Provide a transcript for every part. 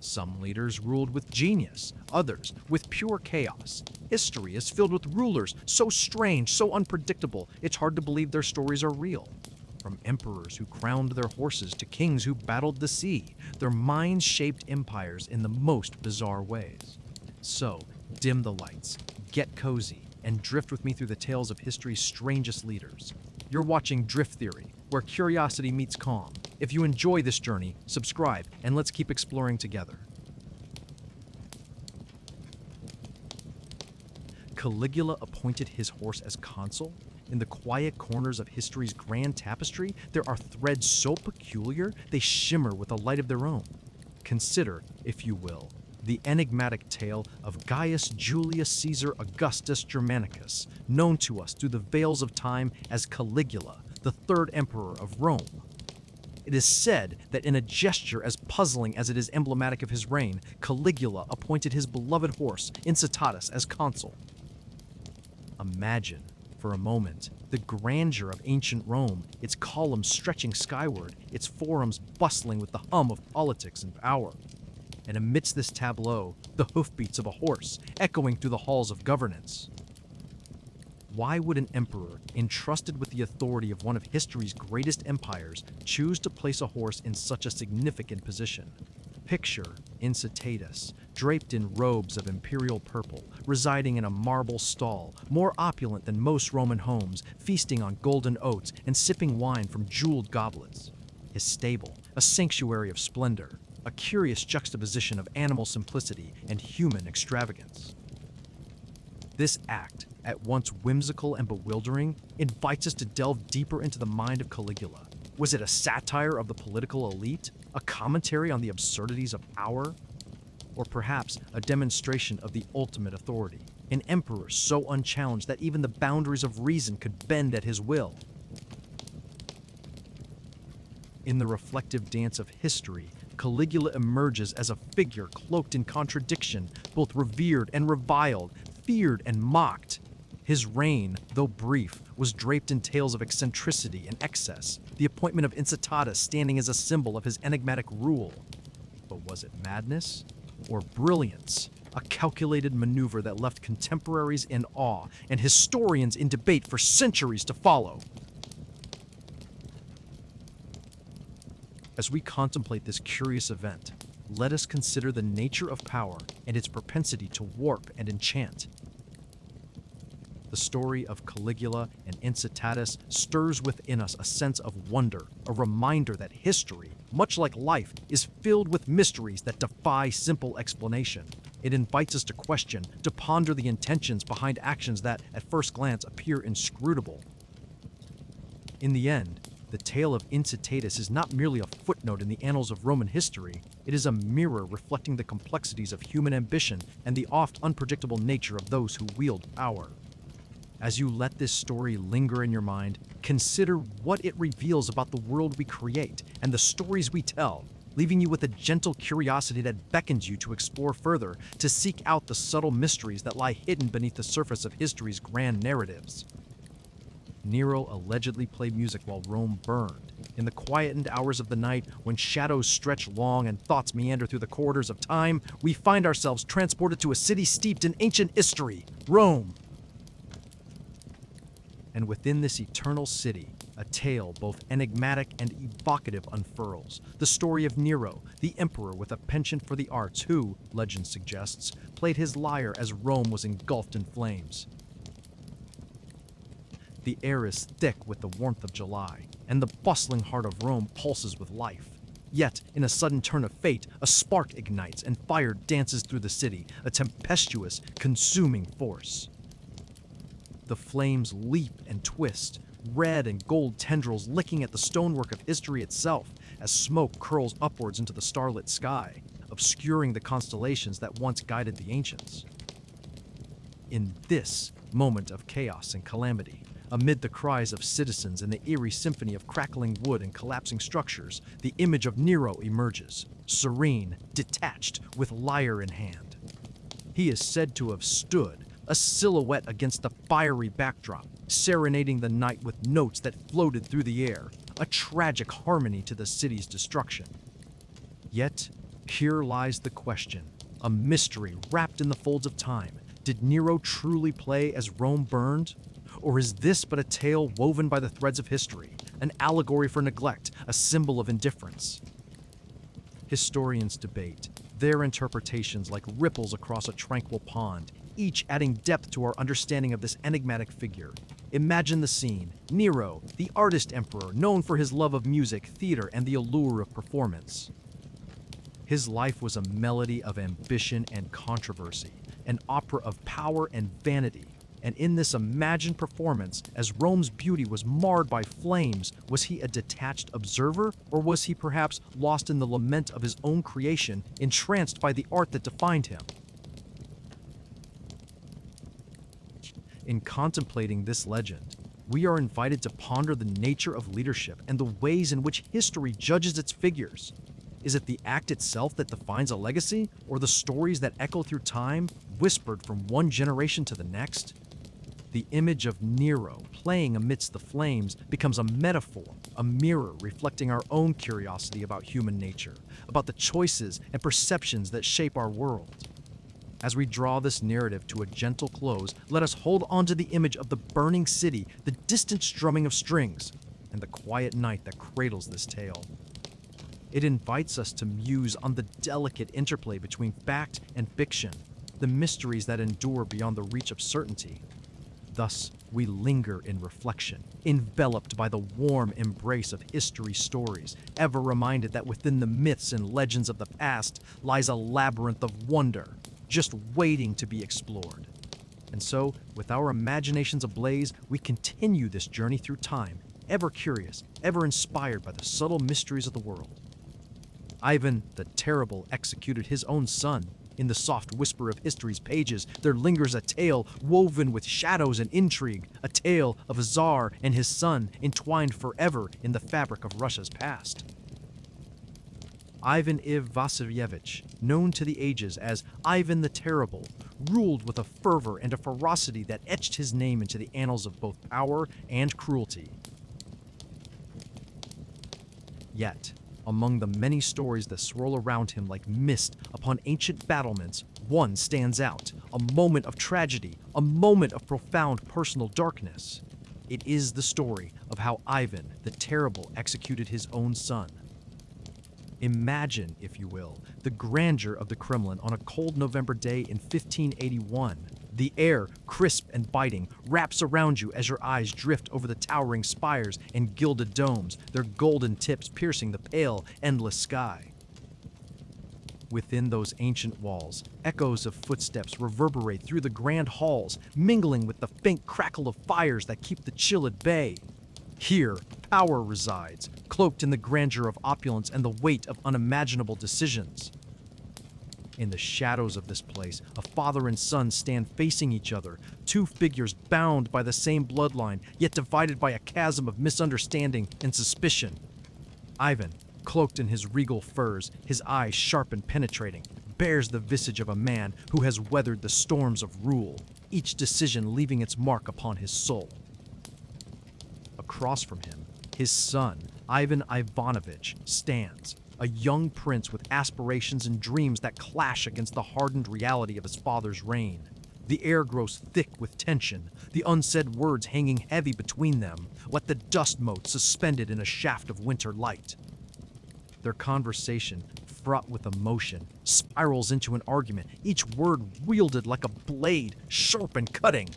Some leaders ruled with genius, others with pure chaos. History is filled with rulers so strange, so unpredictable, it's hard to believe their stories are real. From emperors who crowned their horses to kings who battled the sea, their minds shaped empires in the most bizarre ways. So, dim the lights, get cozy, and drift with me through the tales of history's strangest leaders. You're watching Drift Theory, where curiosity meets calm. If you enjoy this journey, subscribe, and let's keep exploring together. Caligula appointed his horse as consul? In the quiet corners of history's grand tapestry, there are threads so peculiar they shimmer with a light of their own. Consider, if you will, the enigmatic tale of Gaius Julius Caesar Augustus Germanicus, known to us through the veils of time as Caligula, the third emperor of Rome. It is said that in a gesture as puzzling as it is emblematic of his reign, Caligula appointed his beloved horse, Incitatus, as consul. Imagine, for a moment, the grandeur of ancient Rome, its columns stretching skyward, its forums bustling with the hum of politics and power. And amidst this tableau, the hoofbeats of a horse echoing through the halls of governance. Why would an emperor, entrusted with the authority of one of history's greatest empires, choose to place a horse in such a significant position? Picture Incitatus, draped in robes of imperial purple, residing in a marble stall, more opulent than most Roman homes, feasting on golden oats and sipping wine from jeweled goblets. His stable, a sanctuary of splendor, a curious juxtaposition of animal simplicity and human extravagance. This act, at once whimsical and bewildering, invites us to delve deeper into the mind of Caligula. Was it a satire of the political elite? A commentary on the absurdities of power? Or perhaps a demonstration of the ultimate authority? An emperor so unchallenged that even the boundaries of reason could bend at his will. In the reflective dance of history, Caligula emerges as a figure cloaked in contradiction, both revered and reviled, feared and mocked. His reign, though brief, was draped in tales of eccentricity and excess, the appointment of Incitatus standing as a symbol of his enigmatic rule. But was it madness or brilliance? A calculated maneuver that left contemporaries in awe and historians in debate for centuries to follow. As we contemplate this curious event, let us consider the nature of power and its propensity to warp and enchant. The story of Caligula and Incitatus stirs within us a sense of wonder, a reminder that history, much like life, is filled with mysteries that defy simple explanation. It invites us to question, to ponder the intentions behind actions that, at first glance, appear inscrutable. In the end, the tale of Incitatus is not merely a footnote in the annals of Roman history, it is a mirror reflecting the complexities of human ambition and the oft unpredictable nature of those who wield power. As you let this story linger in your mind, consider what it reveals about the world we create and the stories we tell, leaving you with a gentle curiosity that beckons you to explore further, to seek out the subtle mysteries that lie hidden beneath the surface of history's grand narratives. Nero allegedly played music while Rome burned. In the quietened hours of the night, when shadows stretch long and thoughts meander through the corridors of time, we find ourselves transported to a city steeped in ancient history, Rome. And within this eternal city, a tale both enigmatic and evocative unfurls. The story of Nero, the emperor with a penchant for the arts who, legend suggests, played his lyre as Rome was engulfed in flames. The air is thick with the warmth of July, and the bustling heart of Rome pulses with life. Yet, in a sudden turn of fate, a spark ignites and fire dances through the city, a tempestuous, consuming force. The flames leap and twist, red and gold tendrils licking at the stonework of history itself as smoke curls upwards into the starlit sky, obscuring the constellations that once guided the ancients. In this moment of chaos and calamity, amid the cries of citizens and the eerie symphony of crackling wood and collapsing structures, the image of Nero emerges, serene, detached, with lyre in hand. He is said to have stood, a silhouette against the fiery backdrop, serenading the night with notes that floated through the air, a tragic harmony to the city's destruction. Yet, Here lies the question, a mystery wrapped in the folds of time. Did Nero truly play as Rome burned? Or is this but a tale woven by the threads of history, an allegory for neglect, a symbol of indifference? Historians debate, their interpretations like ripples across a tranquil pond, each adding depth to our understanding of this enigmatic figure. Imagine the scene. Nero, the artist emperor, known for his love of music, theater, and the allure of performance. His life was a melody of ambition and controversy, an opera of power and vanity. And in this imagined performance, as Rome's beauty was marred by flames, was he a detached observer, or was he perhaps lost in the lament of his own creation, entranced by the art that defined him? In contemplating this legend, we are invited to ponder the nature of leadership and the ways in which history judges its figures. Is it the act itself that defines a legacy, or the stories that echo through time, whispered from one generation to the next? The image of Nero playing amidst the flames becomes a metaphor, a mirror reflecting our own curiosity about human nature, about the choices and perceptions that shape our world. As we draw this narrative to a gentle close, let us hold on to the image of the burning city, the distant strumming of strings, and the quiet night that cradles this tale. It invites us to muse on the delicate interplay between fact and fiction, the mysteries that endure beyond the reach of certainty. Thus, we linger in reflection, enveloped by the warm embrace of history's stories, ever reminded that within the myths and legends of the past lies a labyrinth of wonder, just waiting to be explored. And so, with our imaginations ablaze, we continue this journey through time, ever curious, ever inspired by the subtle mysteries of the world. Ivan the Terrible executed his own son. In the soft whisper of history's pages, there lingers a tale woven with shadows and intrigue, a tale of a Tsar and his son entwined forever in the fabric of Russia's past. Ivan Vasilyevich, known to the ages as Ivan the Terrible, ruled with a fervor and a ferocity that etched his name into the annals of both power and cruelty. Yet, among the many stories that swirl around him like mist upon ancient battlements, one stands out, a moment of tragedy, a moment of profound personal darkness. It is the story of how Ivan the Terrible executed his own son. Imagine, if you will, the grandeur of the Kremlin on a cold November day in 1581. The air, crisp and biting, wraps around you as your eyes drift over the towering spires and gilded domes, their golden tips piercing the pale, endless sky. Within those ancient walls, echoes of footsteps reverberate through the grand halls, mingling with the faint crackle of fires that keep the chill at bay. Here, power resides, cloaked in the grandeur of opulence and the weight of unimaginable decisions. In the shadows of this place, a father and son stand facing each other, two figures bound by the same bloodline, yet divided by a chasm of misunderstanding and suspicion. Ivan, cloaked in his regal furs, his eyes sharp and penetrating, bears the visage of a man who has weathered the storms of rule, each decision leaving its mark upon his soul. Across from him, his son, Ivan Ivanovich, stands, a young prince with aspirations and dreams that clash against the hardened reality of his father's reign. The air grows thick with tension, the unsaid words hanging heavy between them, like the dust mote suspended in a shaft of winter light. Their conversation, fraught with emotion, spirals into an argument, each word wielded like a blade, sharp and cutting.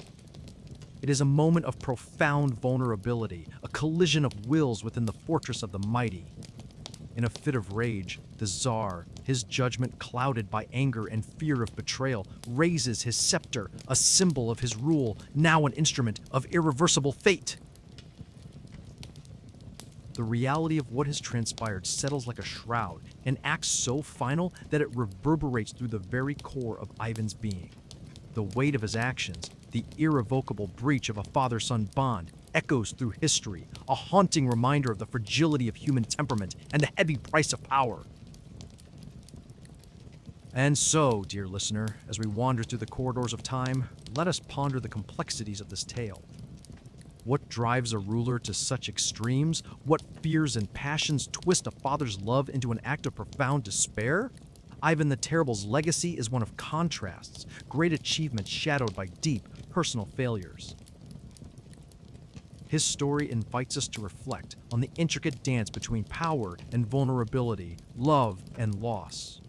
It is a moment of profound vulnerability, a collision of wills within the fortress of the mighty. In a fit of rage, the Tsar, his judgment clouded by anger and fear of betrayal, raises his scepter, a symbol of his rule, now an instrument of irreversible fate. The reality of what has transpired settles like a shroud, an act so final that it reverberates through the very core of Ivan's being. The weight of his actions, the irrevocable breach of a father-son bond, echoes through history, a haunting reminder of the fragility of human temperament and the heavy price of power. And so, dear listener, as we wander through the corridors of time, let us ponder the complexities of this tale. What drives a ruler to such extremes? What fears and passions twist a father's love into an act of profound despair? Ivan the Terrible's legacy is one of contrasts, great achievements shadowed by deep, personal failures. His story invites us to reflect on the intricate dance between power and vulnerability, love and loss.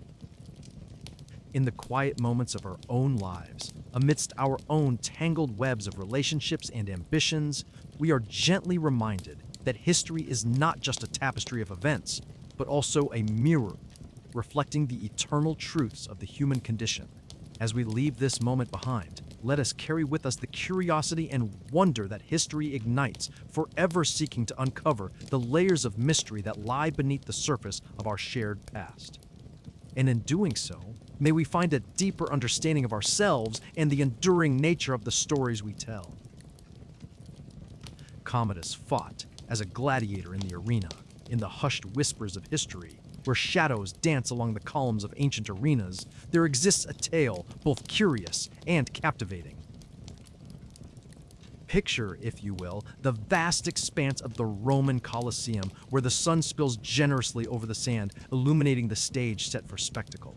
In the quiet moments of our own lives, amidst our own tangled webs of relationships and ambitions, we are gently reminded that history is not just a tapestry of events, but also a mirror, reflecting the eternal truths of the human condition. As we leave this moment behind, let us carry with us the curiosity and wonder that history ignites, forever seeking to uncover the layers of mystery that lie beneath the surface of our shared past. And in doing so, may we find a deeper understanding of ourselves and the enduring nature of the stories we tell. Commodus fought as a gladiator in the arena, in the hushed whispers of history, where shadows dance along the columns of ancient arenas, there exists a tale both curious and captivating. Picture, if you will, the vast expanse of the Roman Colosseum, where the sun spills generously over the sand, illuminating the stage set for spectacle.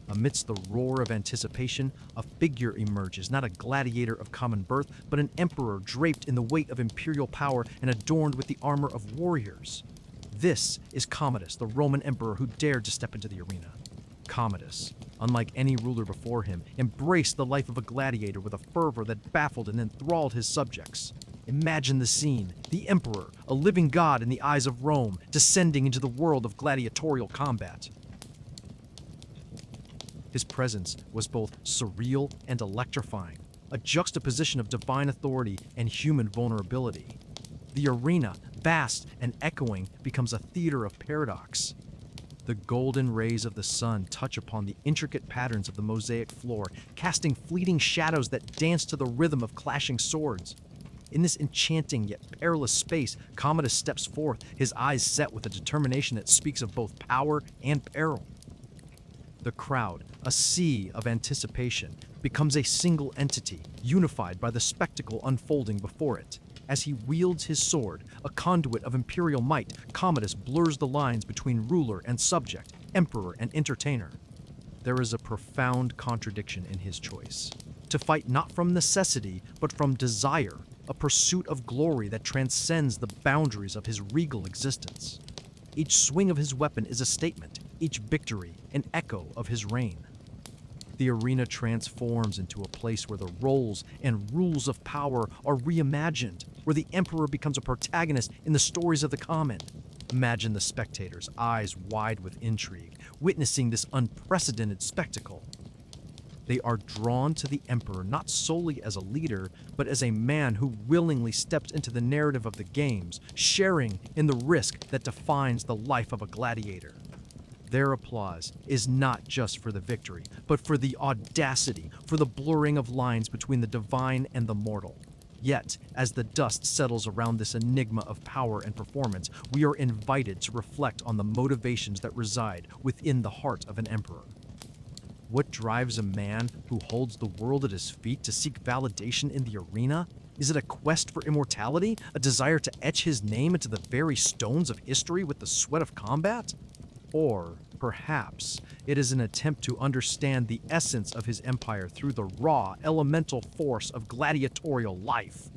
Amidst the roar of anticipation, a figure emerges, not a gladiator of common birth, but an emperor draped in the weight of imperial power and adorned with the armor of warriors. This is Commodus, the Roman emperor who dared to step into the arena. Commodus, unlike any ruler before him, embraced the life of a gladiator with a fervor that baffled and enthralled his subjects. Imagine the scene: the emperor, a living god in the eyes of Rome, descending into the world of gladiatorial combat. His presence was both surreal and electrifying, a juxtaposition of divine authority and human vulnerability. The arena, vast and echoing, becomes a theater of paradox. The golden rays of the sun touch upon the intricate patterns of the mosaic floor, casting fleeting shadows that dance to the rhythm of clashing swords. In this enchanting yet perilous space, Commodus steps forth, his eyes set with a determination that speaks of both power and peril. The crowd, a sea of anticipation, becomes a single entity, unified by the spectacle unfolding before it. As he wields his sword, a conduit of imperial might, Commodus blurs the lines between ruler and subject, emperor and entertainer. There is a profound contradiction in his choice. To fight not from necessity, but from desire, a pursuit of glory that transcends the boundaries of his regal existence. Each swing of his weapon is a statement, each victory an echo of his reign. The arena transforms into a place where the roles and rules of power are reimagined, where the emperor becomes a protagonist in the stories of the common. Imagine the spectators, eyes wide with intrigue, witnessing this unprecedented spectacle. They are drawn to the emperor not solely as a leader, but as a man who willingly steps into the narrative of the games, sharing in the risk that defines the life of a gladiator. Their applause is not just for the victory, but for the audacity, for the blurring of lines between the divine and the mortal. Yet, as the dust settles around this enigma of power and performance, we are invited to reflect on the motivations that reside within the heart of an emperor. What drives a man who holds the world at his feet to seek validation in the arena? Is it a quest for immortality, a desire to etch his name into the very stones of history with the sweat of combat? Or, perhaps, it is an attempt to understand the essence of his empire through the raw, elemental force of gladiatorial life.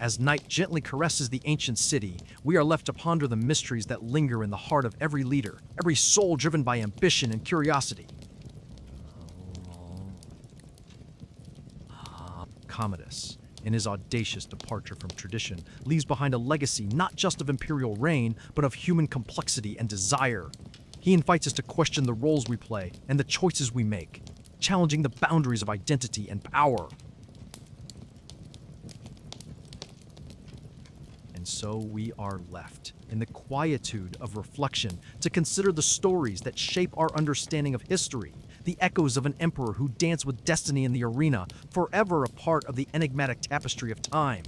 As night gently caresses the ancient city, we are left to ponder the mysteries that linger in the heart of every leader, every soul driven by ambition and curiosity. Commodus, in his audacious departure from tradition, leaves behind a legacy not just of imperial reign, but of human complexity and desire. He invites us to question the roles we play and the choices we make, challenging the boundaries of identity and power. And so we are left, in the quietude of reflection, to consider the stories that shape our understanding of history, the echoes of an emperor who danced with destiny in the arena, forever a part of the enigmatic tapestry of time.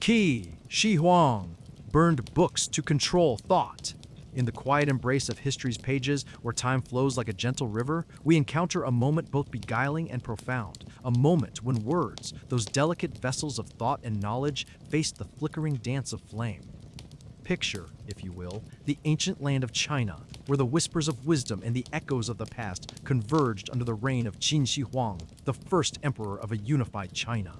Qin Shi Huang burned books to control thought. In the quiet embrace of history's pages, where time flows like a gentle river, we encounter a moment both beguiling and profound, a moment when words, those delicate vessels of thought and knowledge, faced the flickering dance of flame. Picture, if you will, the ancient land of China, where the whispers of wisdom and the echoes of the past converged under the reign of Qin Shi Huang, the first emperor of a unified China.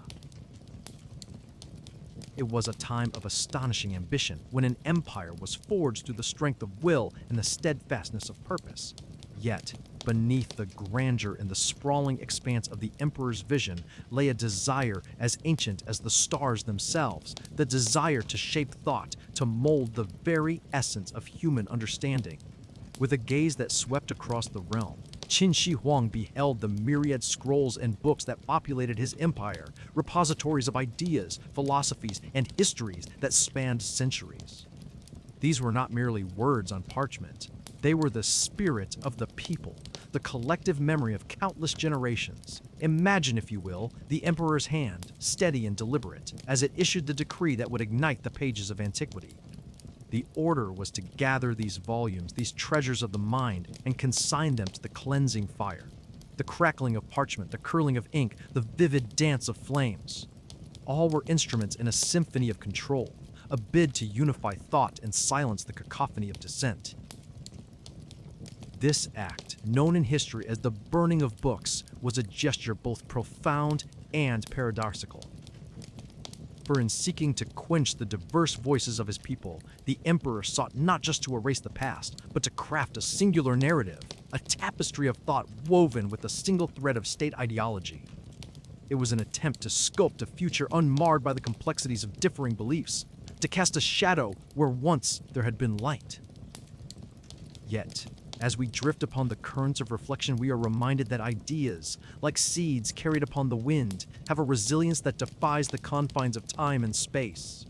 It was a time of astonishing ambition, when an empire was forged through the strength of will and the steadfastness of purpose. Yet, beneath the grandeur and the sprawling expanse of the emperor's vision lay a desire as ancient as the stars themselves, the desire to shape thought, to mold the very essence of human understanding. With a gaze that swept across the realm, Qin Shi Huang beheld the myriad scrolls and books that populated his empire, repositories of ideas, philosophies, and histories that spanned centuries. These were not merely words on parchment. They were the spirit of the people, the collective memory of countless generations. Imagine, if you will, the emperor's hand, steady and deliberate, as it issued the decree that would ignite the pages of antiquity. The order was to gather these volumes, these treasures of the mind, and consign them to the cleansing fire. The crackling of parchment, the curling of ink, the vivid dance of flames. All were instruments in a symphony of control, a bid to unify thought and silence the cacophony of dissent. This act, known in history as the burning of books, was a gesture both profound and paradoxical. For in seeking to quench the diverse voices of his people, the emperor sought not just to erase the past, but to craft a singular narrative, a tapestry of thought woven with a single thread of state ideology. It was an attempt to sculpt a future unmarred by the complexities of differing beliefs, to cast a shadow where once there had been light. Yet, as we drift upon the currents of reflection, we are reminded that ideas, like seeds carried upon the wind, have a resilience that defies the confines of time and space.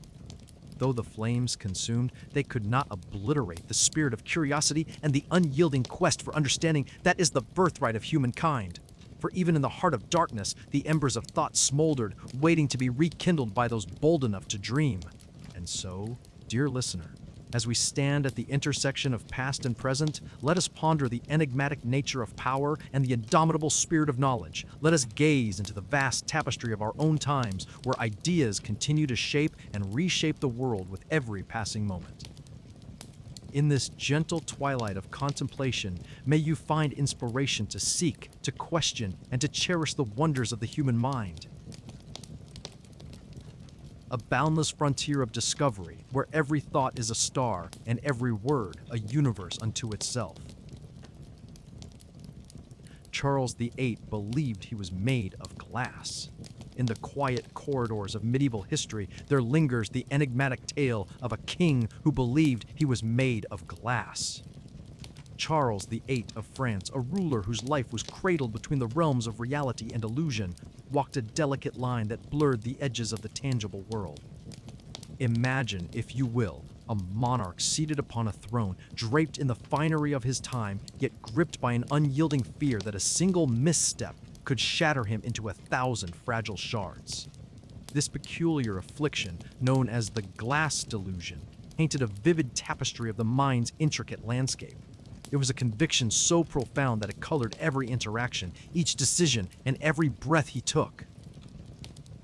Though the flames consumed, they could not obliterate the spirit of curiosity and the unyielding quest for understanding that is the birthright of humankind. For even in the heart of darkness, the embers of thought smoldered, waiting to be rekindled by those bold enough to dream. And so, dear listener, as we stand at the intersection of past and present, let us ponder the enigmatic nature of power and the indomitable spirit of knowledge. Let us gaze into the vast tapestry of our own times, where ideas continue to shape and reshape the world with every passing moment. In this gentle twilight of contemplation, may you find inspiration to seek, to question, and to cherish the wonders of the human mind. A boundless frontier of discovery, where every thought is a star and every word a universe unto itself. Charles VIII believed he was made of glass. In the quiet corridors of medieval history, there lingers the enigmatic tale of a king who believed he was made of glass. Charles VIII of France, a ruler whose life was cradled between the realms of reality and illusion, walked a delicate line that blurred the edges of the tangible world. Imagine, if you will, a monarch seated upon a throne, draped in the finery of his time, yet gripped by an unyielding fear that a single misstep could shatter him into 1,000 fragile shards. This peculiar affliction, known as the glass delusion, painted a vivid tapestry of the mind's intricate landscape. It was a conviction so profound that it colored every interaction, each decision, and every breath he took.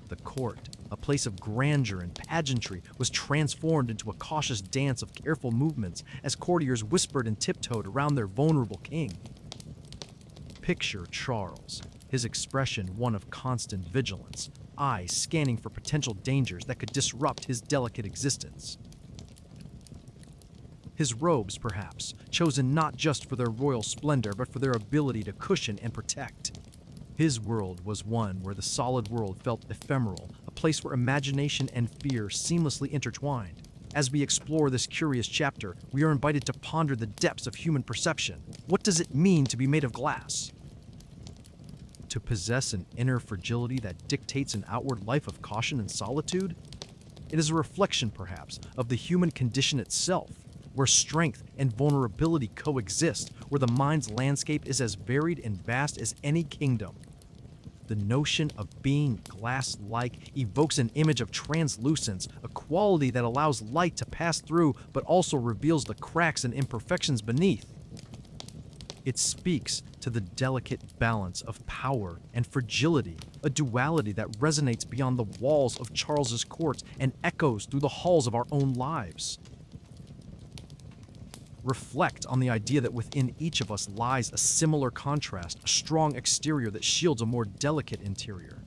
The court, a place of grandeur and pageantry, was transformed into a cautious dance of careful movements as courtiers whispered and tiptoed around their vulnerable king. Picture Charles, his expression one of constant vigilance, eyes scanning for potential dangers that could disrupt his delicate existence. His robes, perhaps, chosen not just for their royal splendor, but for their ability to cushion and protect. His world was one where the solid world felt ephemeral, a place where imagination and fear seamlessly intertwined. As we explore this curious chapter, we are invited to ponder the depths of human perception. What does it mean to be made of glass? To possess an inner fragility that dictates an outward life of caution and solitude? It is a reflection, perhaps, of the human condition itself, where strength and vulnerability coexist, where the mind's landscape is as varied and vast as any kingdom. The notion of being glass-like evokes an image of translucence, a quality that allows light to pass through but also reveals the cracks and imperfections beneath. It speaks to the delicate balance of power and fragility, a duality that resonates beyond the walls of Charles's court and echoes through the halls of our own lives. reflect on the idea that within each of us lies a similar contrast, a strong exterior that shields a more delicate interior.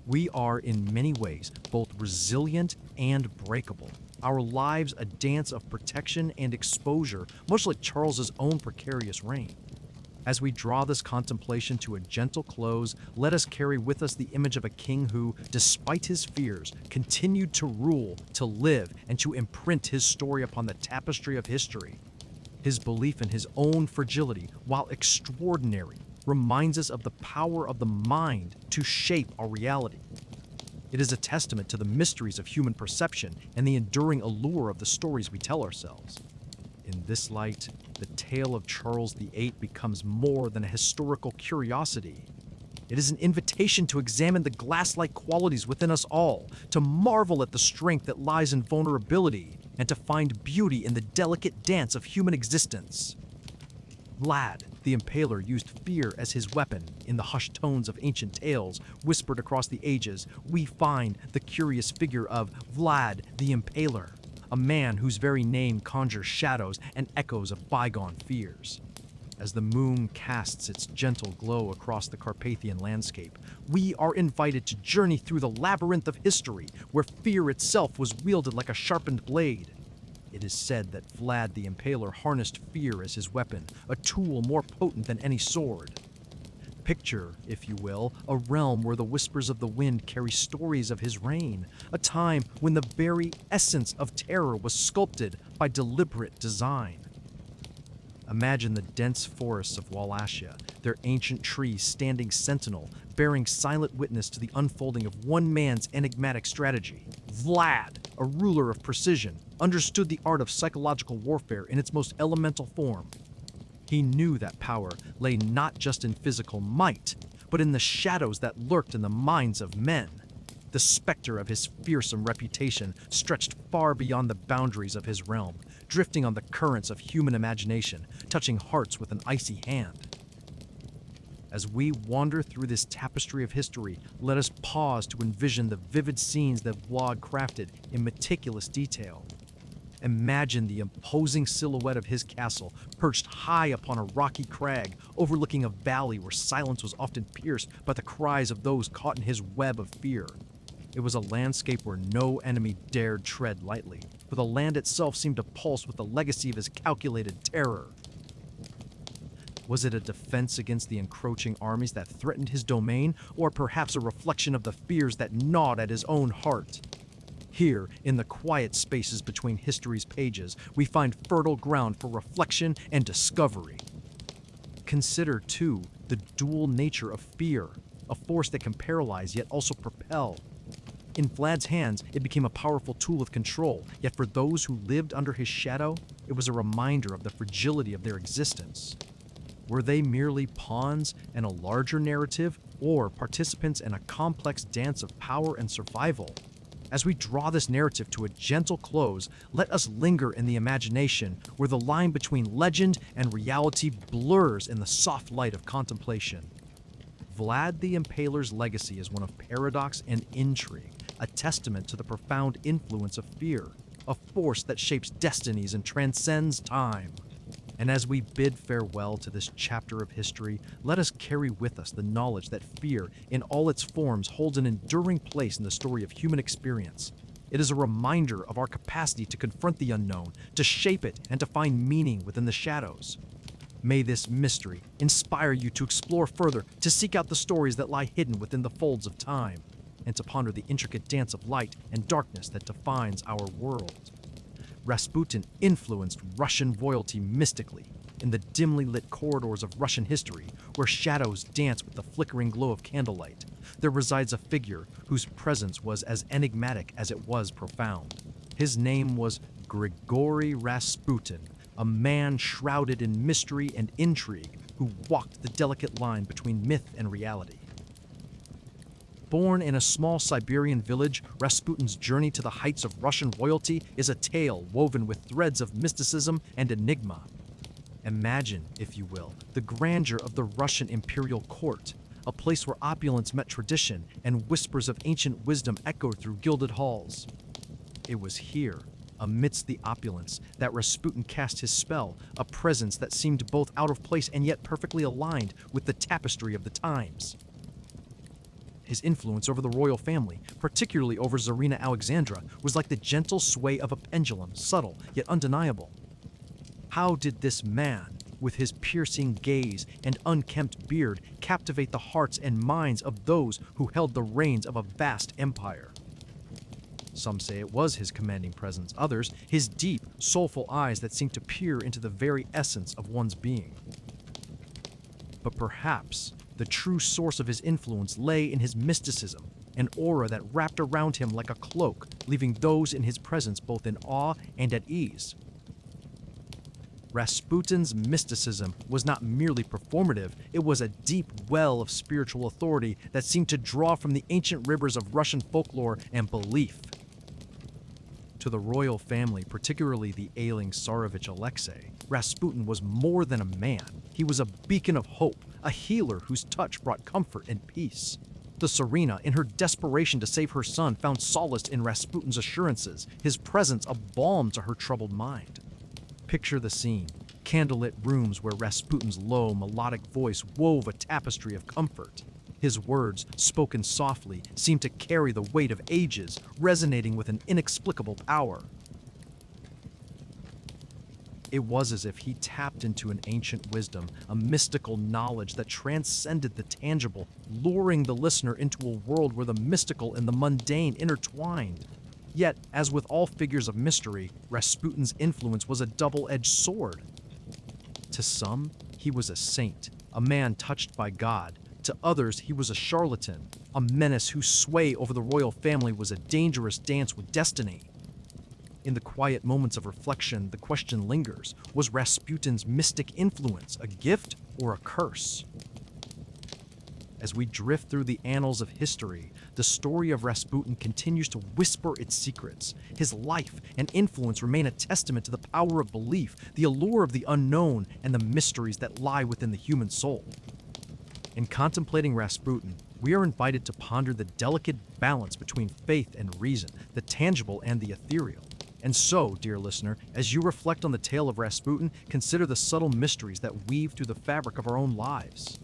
We are, in many ways, both resilient and breakable. Our lives a dance of protection and exposure, much like Charles's own precarious reign. As we draw this contemplation to a gentle close, let us carry with us the image of a king who, despite his fears, continued to rule, to live, and to imprint his story upon the tapestry of history. His belief in his own fragility, while extraordinary, reminds us of the power of the mind to shape our reality. It is a testament to the mysteries of human perception and the enduring allure of the stories we tell ourselves. In this light, the tale of Charles VIII becomes more than a historical curiosity. It is an invitation to examine the glass-like qualities within us all, to marvel at the strength that lies in vulnerability, and to find beauty in the delicate dance of human existence. Vlad, the Impaler, used fear as his weapon. In the hushed tones of ancient tales, whispered across the ages, we find the curious figure of Vlad the Impaler, a man whose very name conjures shadows and echoes of bygone fears. As the moon casts its gentle glow across the Carpathian landscape, we are invited to journey through the labyrinth of history, where fear itself was wielded like a sharpened blade. It is said that Vlad the Impaler harnessed fear as his weapon, a tool more potent than any sword. Picture, if you will, a realm where the whispers of the wind carry stories of his reign, a time when the very essence of terror was sculpted by deliberate design. Imagine the dense forests of Wallachia, their ancient trees standing sentinel, bearing silent witness to the unfolding of one man's enigmatic strategy. Vlad, a ruler of precision, understood the art of psychological warfare in its most elemental form. He knew that power lay not just in physical might, but in the shadows that lurked in the minds of men. The specter of his fearsome reputation stretched far beyond the boundaries of his realm, drifting on the currents of human imagination, touching hearts with an icy hand. As we wander through this tapestry of history, let us pause to envision the vivid scenes that Vlad crafted in meticulous detail. Imagine the imposing silhouette of his castle, perched high upon a rocky crag, overlooking a valley where silence was often pierced by the cries of those caught in his web of fear. It was a landscape where no enemy dared tread lightly, for the land itself seemed to pulse with the legacy of his calculated terror. Was it a defense against the encroaching armies that threatened his domain, or perhaps a reflection of the fears that gnawed at his own heart? Here, in the quiet spaces between history's pages, we find fertile ground for reflection and discovery. Consider, too, the dual nature of fear, a force that can paralyze yet also propel. In Vlad's hands, it became a powerful tool of control, yet for those who lived under his shadow, it was a reminder of the fragility of their existence. Were they merely pawns in a larger narrative, or participants in a complex dance of power and survival? As we draw this narrative to a gentle close, let us linger in the imagination, where the line between legend and reality blurs in the soft light of contemplation. Vlad the Impaler's legacy is one of paradox and intrigue, a testament to the profound influence of fear, a force that shapes destinies and transcends time. And as we bid farewell to this chapter of history, let us carry with us the knowledge that fear, in all its forms, holds an enduring place in the story of human experience. It is a reminder of our capacity to confront the unknown, to shape it, and to find meaning within the shadows. May this mystery inspire you to explore further, to seek out the stories that lie hidden within the folds of time, and to ponder the intricate dance of light and darkness that defines our world. Rasputin influenced Russian royalty mystically. In the dimly lit corridors of Russian history, where shadows dance with the flickering glow of candlelight, there resides a figure whose presence was as enigmatic as it was profound. His name was Grigory Rasputin, a man shrouded in mystery and intrigue who walked the delicate line between myth and reality. Born in a small Siberian village, Rasputin's journey to the heights of Russian royalty is a tale woven with threads of mysticism and enigma. Imagine, if you will, the grandeur of the Russian imperial court, a place where opulence met tradition and whispers of ancient wisdom echoed through gilded halls. It was here, Amidst the opulence, that Rasputin cast his spell, a presence that seemed both out of place and yet perfectly aligned with the tapestry of the times. His influence over the royal family, particularly over Tsarina Alexandra, was like the gentle sway of a pendulum, subtle yet undeniable. How did this man, with his piercing gaze and unkempt beard, captivate the hearts and minds of those who held the reins of a vast empire? Some say it was his commanding presence, others, his deep, soulful eyes that seemed to peer into the very essence of one's being. But perhaps the true source of his influence lay in his mysticism, an aura that wrapped around him like a cloak, leaving those in his presence both in awe and at ease. Rasputin's mysticism was not merely performative, it was a deep well of spiritual authority that seemed to draw from the ancient rivers of Russian folklore and belief. To the royal family, particularly the ailing Tsarevich Alexei, Rasputin was more than a man. He was a beacon of hope, a healer whose touch brought comfort and peace. The Tsarina, in her desperation to save her son, found solace in Rasputin's assurances, his presence a balm to her troubled mind. Picture the scene, candlelit rooms where Rasputin's low, melodic voice wove a tapestry of comfort. His words, spoken softly, seemed to carry the weight of ages, resonating with an inexplicable power. It was as if he tapped into an ancient wisdom, a mystical knowledge that transcended the tangible, luring the listener into a world where the mystical and the mundane intertwined. Yet, as with all figures of mystery, Rasputin's influence was a double-edged sword. To some, he was a saint, a man touched by God. To others, he was a charlatan, a menace whose sway over the royal family was a dangerous dance with destiny. In the quiet moments of reflection, the question lingers: was Rasputin's mystic influence a gift or a curse? As we drift through the annals of history, the story of Rasputin continues to whisper its secrets. His life and influence remain a testament to the power of belief, the allure of the unknown, and the mysteries that lie within the human soul. In contemplating Rasputin, we are invited to ponder the delicate balance between faith and reason, the tangible and the ethereal. And so, dear listener, as you reflect on the tale of Rasputin, consider the subtle mysteries that weave through the fabric of our own lives.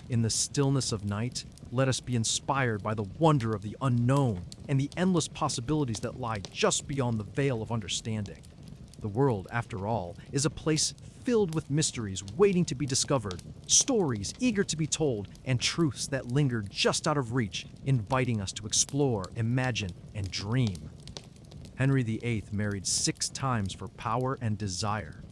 In the stillness of night, let us be inspired by the wonder of the unknown and the endless possibilities that lie just beyond the veil of understanding. The world, after all, is a place filled with mysteries waiting to be discovered, stories eager to be told, and truths that linger just out of reach, inviting us to explore, imagine, and dream. Henry VIII married 6 times for power and desire.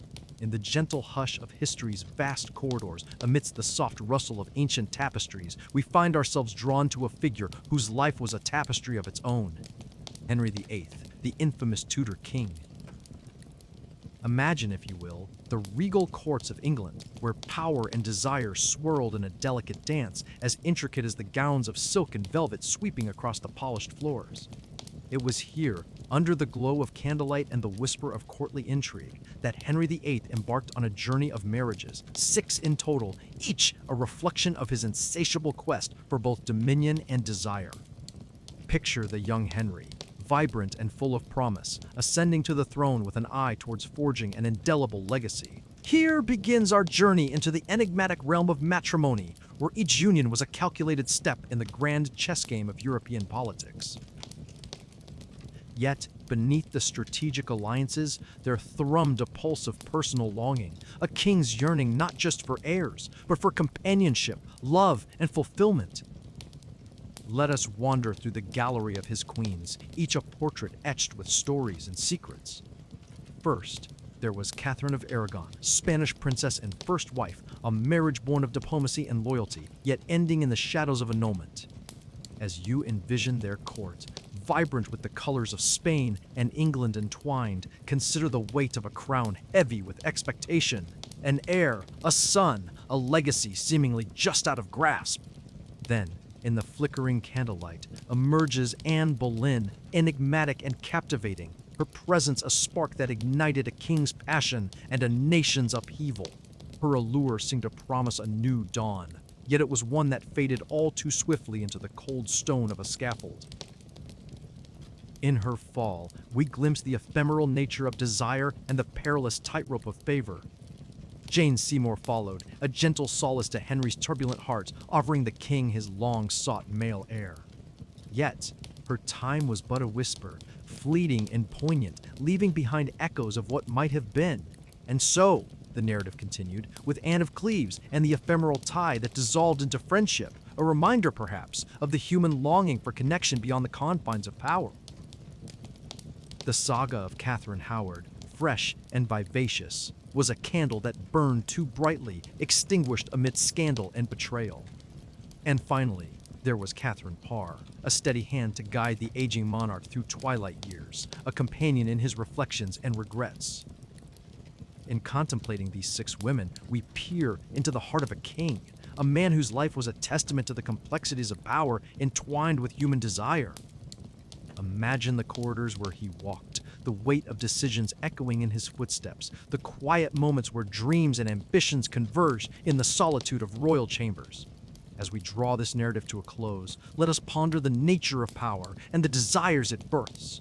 In the gentle hush of history's vast corridors, amidst the soft rustle of ancient tapestries, we find ourselves drawn to a figure whose life was a tapestry of its own. Henry VIII, the infamous Tudor king. Imagine, if you will, the regal courts of England, where power and desire swirled in a delicate dance, as intricate as the gowns of silk and velvet sweeping across the polished floors. It was here, under the glow of candlelight and the whisper of courtly intrigue, that Henry VIII embarked on a journey of marriages, 6 in total, each a reflection of his insatiable quest for both dominion and desire. Picture the young Henry, vibrant and full of promise, ascending to the throne with an eye towards forging an indelible legacy. Here begins our journey into the enigmatic realm of matrimony, where each union was a calculated step in the grand chess game of European politics. Yet, beneath the strategic alliances, there thrummed a pulse of personal longing, a king's yearning not just for heirs, but for companionship, love, and fulfillment. Let us wander through the gallery of his queens, each a portrait etched with stories and secrets. First, there was Catherine of Aragon, Spanish princess and first wife, a marriage born of diplomacy and loyalty, yet ending in the shadows of annulment. As you envision their court, vibrant with the colors of Spain and England entwined, consider the weight of a crown heavy with expectation, an heir, a son, a legacy seemingly just out of grasp. Then, in the flickering candlelight, emerges Anne Boleyn, enigmatic and captivating, her presence a spark that ignited a king's passion and a nation's upheaval. Her allure seemed to promise a new dawn, yet it was one that faded all too swiftly into the cold stone of a scaffold. In her fall, we glimpse the ephemeral nature of desire and the perilous tightrope of favor. Jane Seymour followed, a gentle solace to Henry's turbulent heart, offering the king his long-sought male heir. Yet, her time was but a whisper, fleeting and poignant, leaving behind echoes of what might have been. And so, the narrative continued, with Anne of Cleves and the ephemeral tie that dissolved into friendship, a reminder, perhaps, of the human longing for connection beyond the confines of power. The saga of Catherine Howard, fresh and vivacious, was a candle that burned too brightly, extinguished amidst scandal and betrayal. And finally, there was Catherine Parr, a steady hand to guide the aging monarch through twilight years, a companion in his reflections and regrets. In contemplating these 6 women, we peer into the heart of a king, a man whose life was a testament to the complexities of power entwined with human desire. Imagine the corridors where he walked, the weight of decisions echoing in his footsteps, the quiet moments where dreams and ambitions converge in the solitude of royal chambers. As we draw this narrative to a close, let us ponder the nature of power and the desires it births.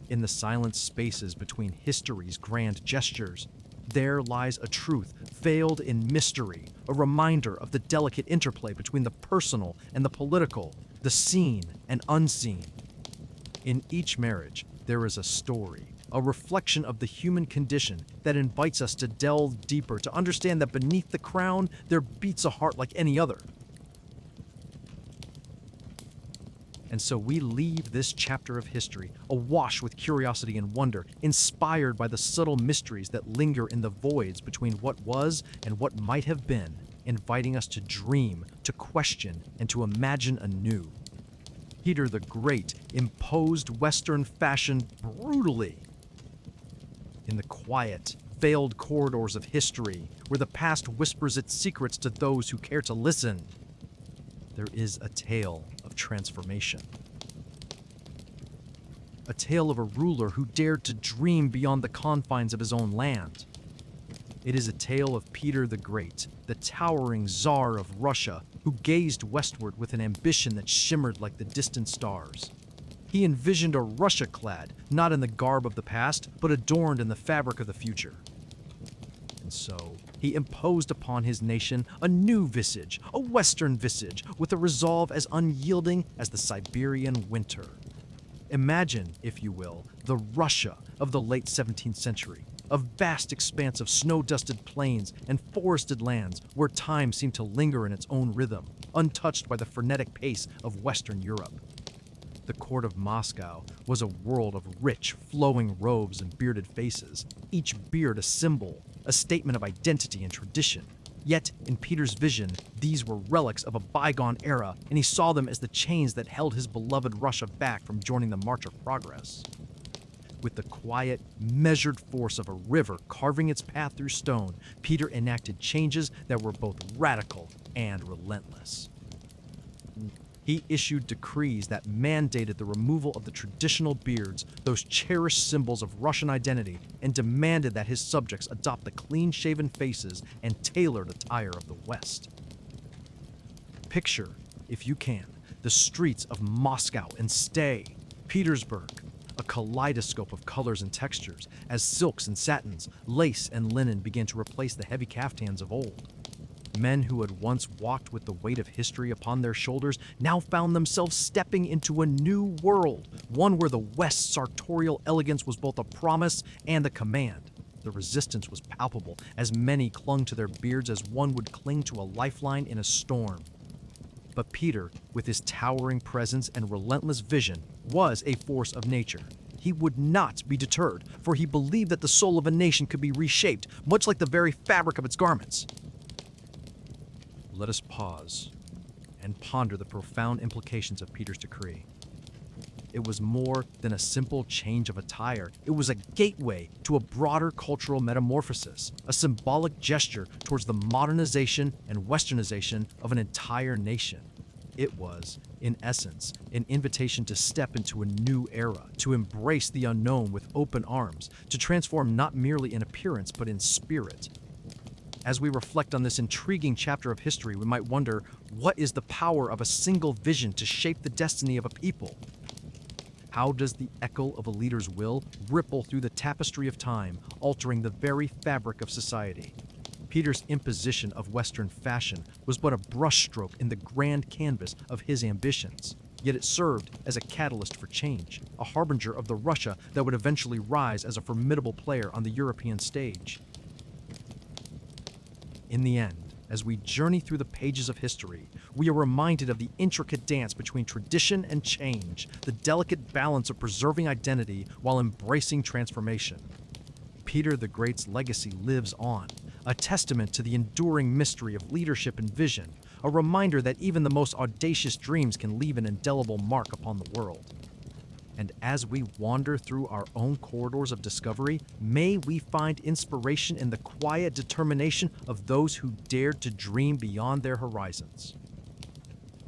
In the silent spaces between history's grand gestures, there lies a truth veiled in mystery, a reminder of the delicate interplay between the personal and the political, the seen and unseen. In each marriage, there is a story, a reflection of the human condition that invites us to delve deeper, to understand that beneath the crown, there beats a heart like any other. And so we leave this chapter of history awash with curiosity and wonder, inspired by the subtle mysteries that linger in the voids between what was and what might have been, inviting us to dream, to question, and to imagine anew. Peter the Great imposed Western fashion brutally. In the quiet, veiled corridors of history, where the past whispers its secrets to those who care to listen, there is a tale of transformation. A tale of a ruler who dared to dream beyond the confines of his own land. It is a tale of Peter the Great, the towering Tsar of Russia, who gazed westward with an ambition that shimmered like the distant stars. He envisioned a Russia clad, not in the garb of the past, but adorned in the fabric of the future. And so, he imposed upon his nation a new visage, a Western visage, with a resolve as unyielding as the Siberian winter. Imagine, if you will, the Russia of the late 17th century, a vast expanse of snow-dusted plains and forested lands where time seemed to linger in its own rhythm, untouched by the frenetic pace of Western Europe. The court of Moscow was a world of rich, flowing robes and bearded faces, each beard a symbol, a statement of identity and tradition. Yet, in Peter's vision, these were relics of a bygone era, and he saw them as the chains that held his beloved Russia back from joining the march of progress. With the quiet, measured force of a river carving its path through stone, Peter enacted changes that were both radical and relentless. He issued decrees that mandated the removal of the traditional beards, those cherished symbols of Russian identity, and demanded that his subjects adopt the clean-shaven faces and tailored attire of the West. Picture, if you can, the streets of Moscow and Petersburg, a kaleidoscope of colors and textures, as silks and satins, lace and linen began to replace the heavy caftans of old. Men who had once walked with the weight of history upon their shoulders now found themselves stepping into a new world, one where the West's sartorial elegance was both a promise and a command. The resistance was palpable, as many clung to their beards as one would cling to a lifeline in a storm. But Peter, with his towering presence and relentless vision, was a force of nature. He would not be deterred, for he believed that the soul of a nation could be reshaped, much like the very fabric of its garments. Let us pause and ponder the profound implications of Peter's decree. It was more than a simple change of attire. It was a gateway to a broader cultural metamorphosis, a symbolic gesture towards the modernization and westernization of an entire nation. It was, in essence, an invitation to step into a new era, to embrace the unknown with open arms, to transform not merely in appearance but in spirit. As we reflect on this intriguing chapter of history, we might wonder, what is the power of a single vision to shape the destiny of a people? How does the echo of a leader's will ripple through the tapestry of time, altering the very fabric of society? Peter's imposition of Western fashion was but a brushstroke in the grand canvas of his ambitions, yet it served as a catalyst for change, a harbinger of the Russia that would eventually rise as a formidable player on the European stage. In the end, as we journey through the pages of history, we are reminded of the intricate dance between tradition and change, the delicate balance of preserving identity while embracing transformation. Peter the Great's legacy lives on, a testament to the enduring mystery of leadership and vision, a reminder that even the most audacious dreams can leave an indelible mark upon the world. And as we wander through our own corridors of discovery, may we find inspiration in the quiet determination of those who dared to dream beyond their horizons.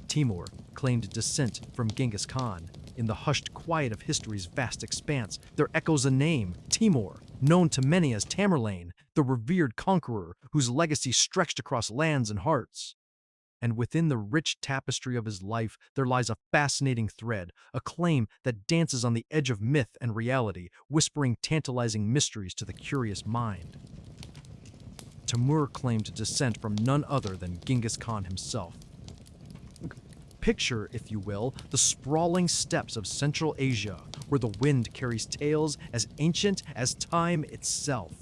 Timur claimed descent from Genghis Khan. In the hushed quiet of history's vast expanse, there echoes a name, Timur, known to many as Tamerlane, the revered conqueror whose legacy stretched across lands and hearts. And within the rich tapestry of his life, there lies a fascinating thread, a claim that dances on the edge of myth and reality, whispering tantalizing mysteries to the curious mind. Timur claimed descent from none other than Genghis Khan himself. Picture, if you will, the sprawling steppes of Central Asia, where the wind carries tales as ancient as time itself.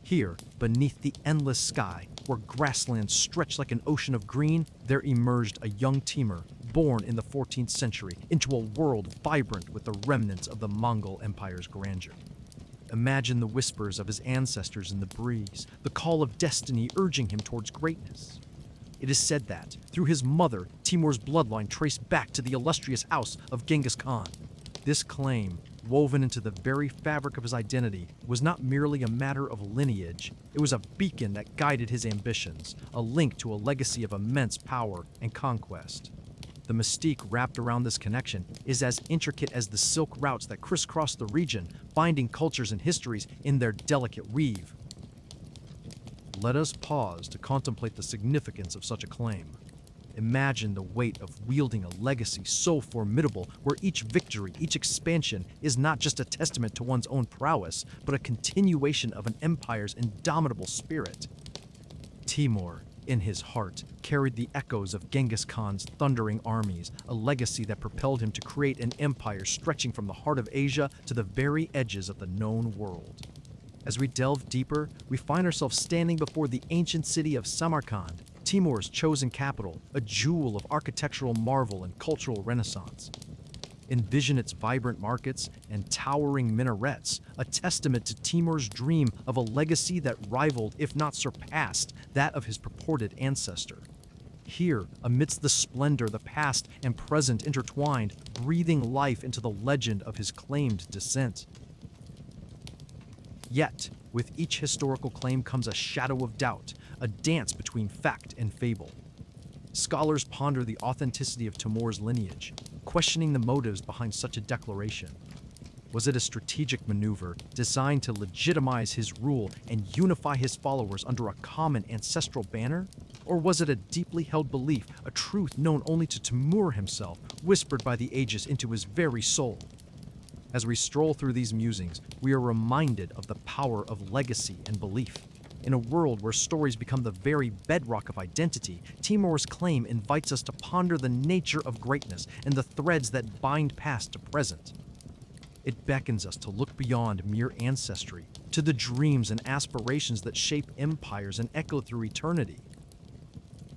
Here, beneath the endless sky, where grasslands stretch like an ocean of green, there emerged a young Timur, born in the 14th century, into a world vibrant with the remnants of the Mongol Empire's grandeur. Imagine the whispers of his ancestors in the breeze, the call of destiny urging him towards greatness. It is said that, through his mother, Timur's bloodline traced back to the illustrious house of Genghis Khan. This claim, woven into the very fabric of his identity, was not merely a matter of lineage. It was a beacon that guided his ambitions, a link to a legacy of immense power and conquest. The mystique wrapped around this connection is as intricate as the silk routes that crisscross the region, binding cultures and histories in their delicate weave. Let us pause to contemplate the significance of such a claim. Imagine the weight of wielding a legacy so formidable where each victory, each expansion is not just a testament to one's own prowess, but a continuation of an empire's indomitable spirit. Timur, in his heart, carried the echoes of Genghis Khan's thundering armies, a legacy that propelled him to create an empire stretching from the heart of Asia to the very edges of the known world. As we delve deeper, we find ourselves standing before the ancient city of Samarkand, Timur's chosen capital, a jewel of architectural marvel and cultural renaissance. Envision its vibrant markets and towering minarets, a testament to Timur's dream of a legacy that rivaled, if not surpassed, that of his purported ancestor. Here, amidst the splendor, the past and present intertwined, breathing life into the legend of his claimed descent. Yet, with each historical claim comes a shadow of doubt, a dance between fact and fable. Scholars ponder the authenticity of Timur's lineage, questioning the motives behind such a declaration. Was it a strategic maneuver designed to legitimize his rule and unify his followers under a common ancestral banner? Or was it a deeply held belief, a truth known only to Timur himself, whispered by the ages into his very soul? As we stroll through these musings, we are reminded of the power of legacy and belief. In a world where stories become the very bedrock of identity, Timur's claim invites us to ponder the nature of greatness and the threads that bind past to present. It beckons us to look beyond mere ancestry, to the dreams and aspirations that shape empires and echo through eternity.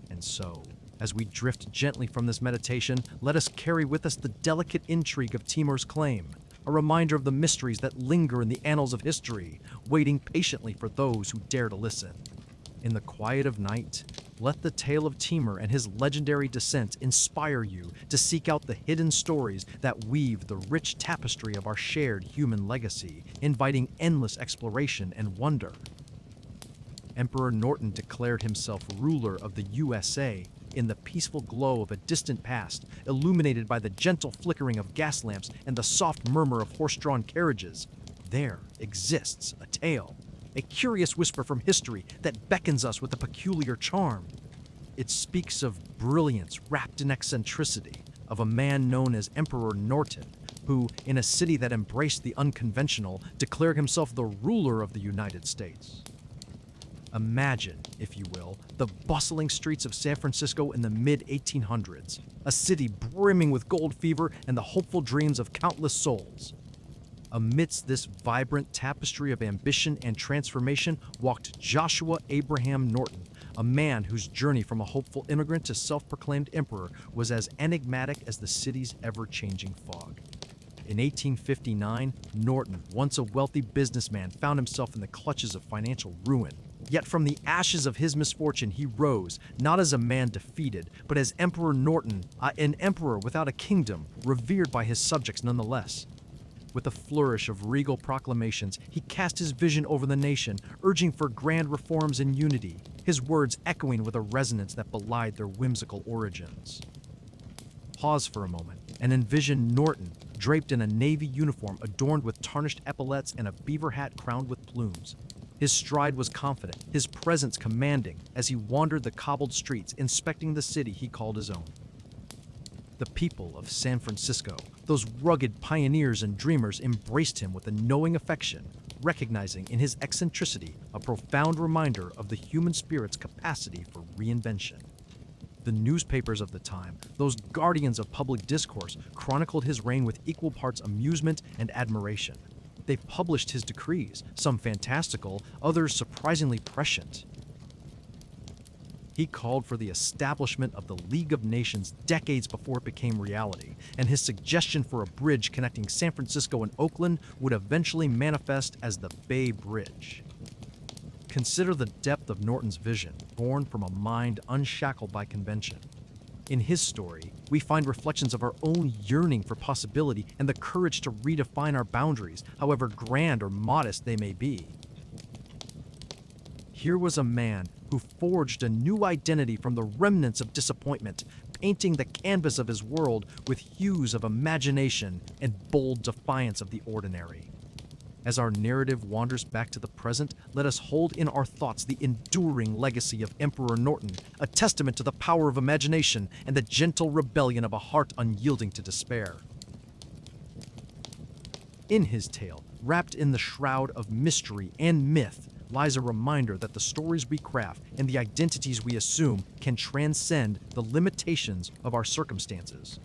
And so, as we drift gently from this meditation, let us carry with us the delicate intrigue of Timur's claim, a reminder of the mysteries that linger in the annals of history, waiting patiently for those who dare to listen. In the quiet of night, let the tale of Timur and his legendary descent inspire you to seek out the hidden stories that weave the rich tapestry of our shared human legacy, inviting endless exploration and wonder. Emperor Norton declared himself ruler of the USA in the peaceful glow of a distant past, illuminated by the gentle flickering of gas lamps and the soft murmur of horse-drawn carriages. There exists a tale, a curious whisper from history that beckons us with a peculiar charm. It speaks of brilliance wrapped in eccentricity, of a man known as Emperor Norton, who, in a city that embraced the unconventional, declared himself the ruler of the United States. Imagine, if you will, the bustling streets of San Francisco in the mid-1800s, a city brimming with gold fever and the hopeful dreams of countless souls. Amidst this vibrant tapestry of ambition and transformation walked Joshua Abraham Norton, a man whose journey from a hopeful immigrant to self-proclaimed emperor was as enigmatic as the city's ever-changing fog. In 1859, Norton, once a wealthy businessman, found himself in the clutches of financial ruin. Yet from the ashes of his misfortune he rose, not as a man defeated, but as Emperor Norton, an emperor without a kingdom, revered by his subjects nonetheless. With a flourish of regal proclamations, he cast his vision over the nation, urging for grand reforms and unity, his words echoing with a resonance that belied their whimsical origins. Pause for a moment and envision Norton, draped in a navy uniform adorned with tarnished epaulets and a beaver hat crowned with plumes. His stride was confident, his presence commanding, as he wandered the cobbled streets, inspecting the city he called his own. The people of San Francisco, those rugged pioneers and dreamers, embraced him with a knowing affection, recognizing in his eccentricity a profound reminder of the human spirit's capacity for reinvention. The newspapers of the time, those guardians of public discourse, chronicled his reign with equal parts amusement and admiration. They published his decrees, some fantastical, others surprisingly prescient. He called for the establishment of the League of Nations decades before it became reality, and his suggestion for a bridge connecting San Francisco and Oakland would eventually manifest as the Bay Bridge. Consider the depth of Norton's vision, born from a mind unshackled by convention. In his story, we find reflections of our own yearning for possibility and the courage to redefine our boundaries, however grand or modest they may be. Here was a man who forged a new identity from the remnants of disappointment, painting the canvas of his world with hues of imagination and bold defiance of the ordinary. As our narrative wanders back to the present, let us hold in our thoughts the enduring legacy of Emperor Norton, a testament to the power of imagination and the gentle rebellion of a heart unyielding to despair. In his tale, wrapped in the shroud of mystery and myth, lies a reminder that the stories we craft and the identities we assume can transcend the limitations of our circumstances.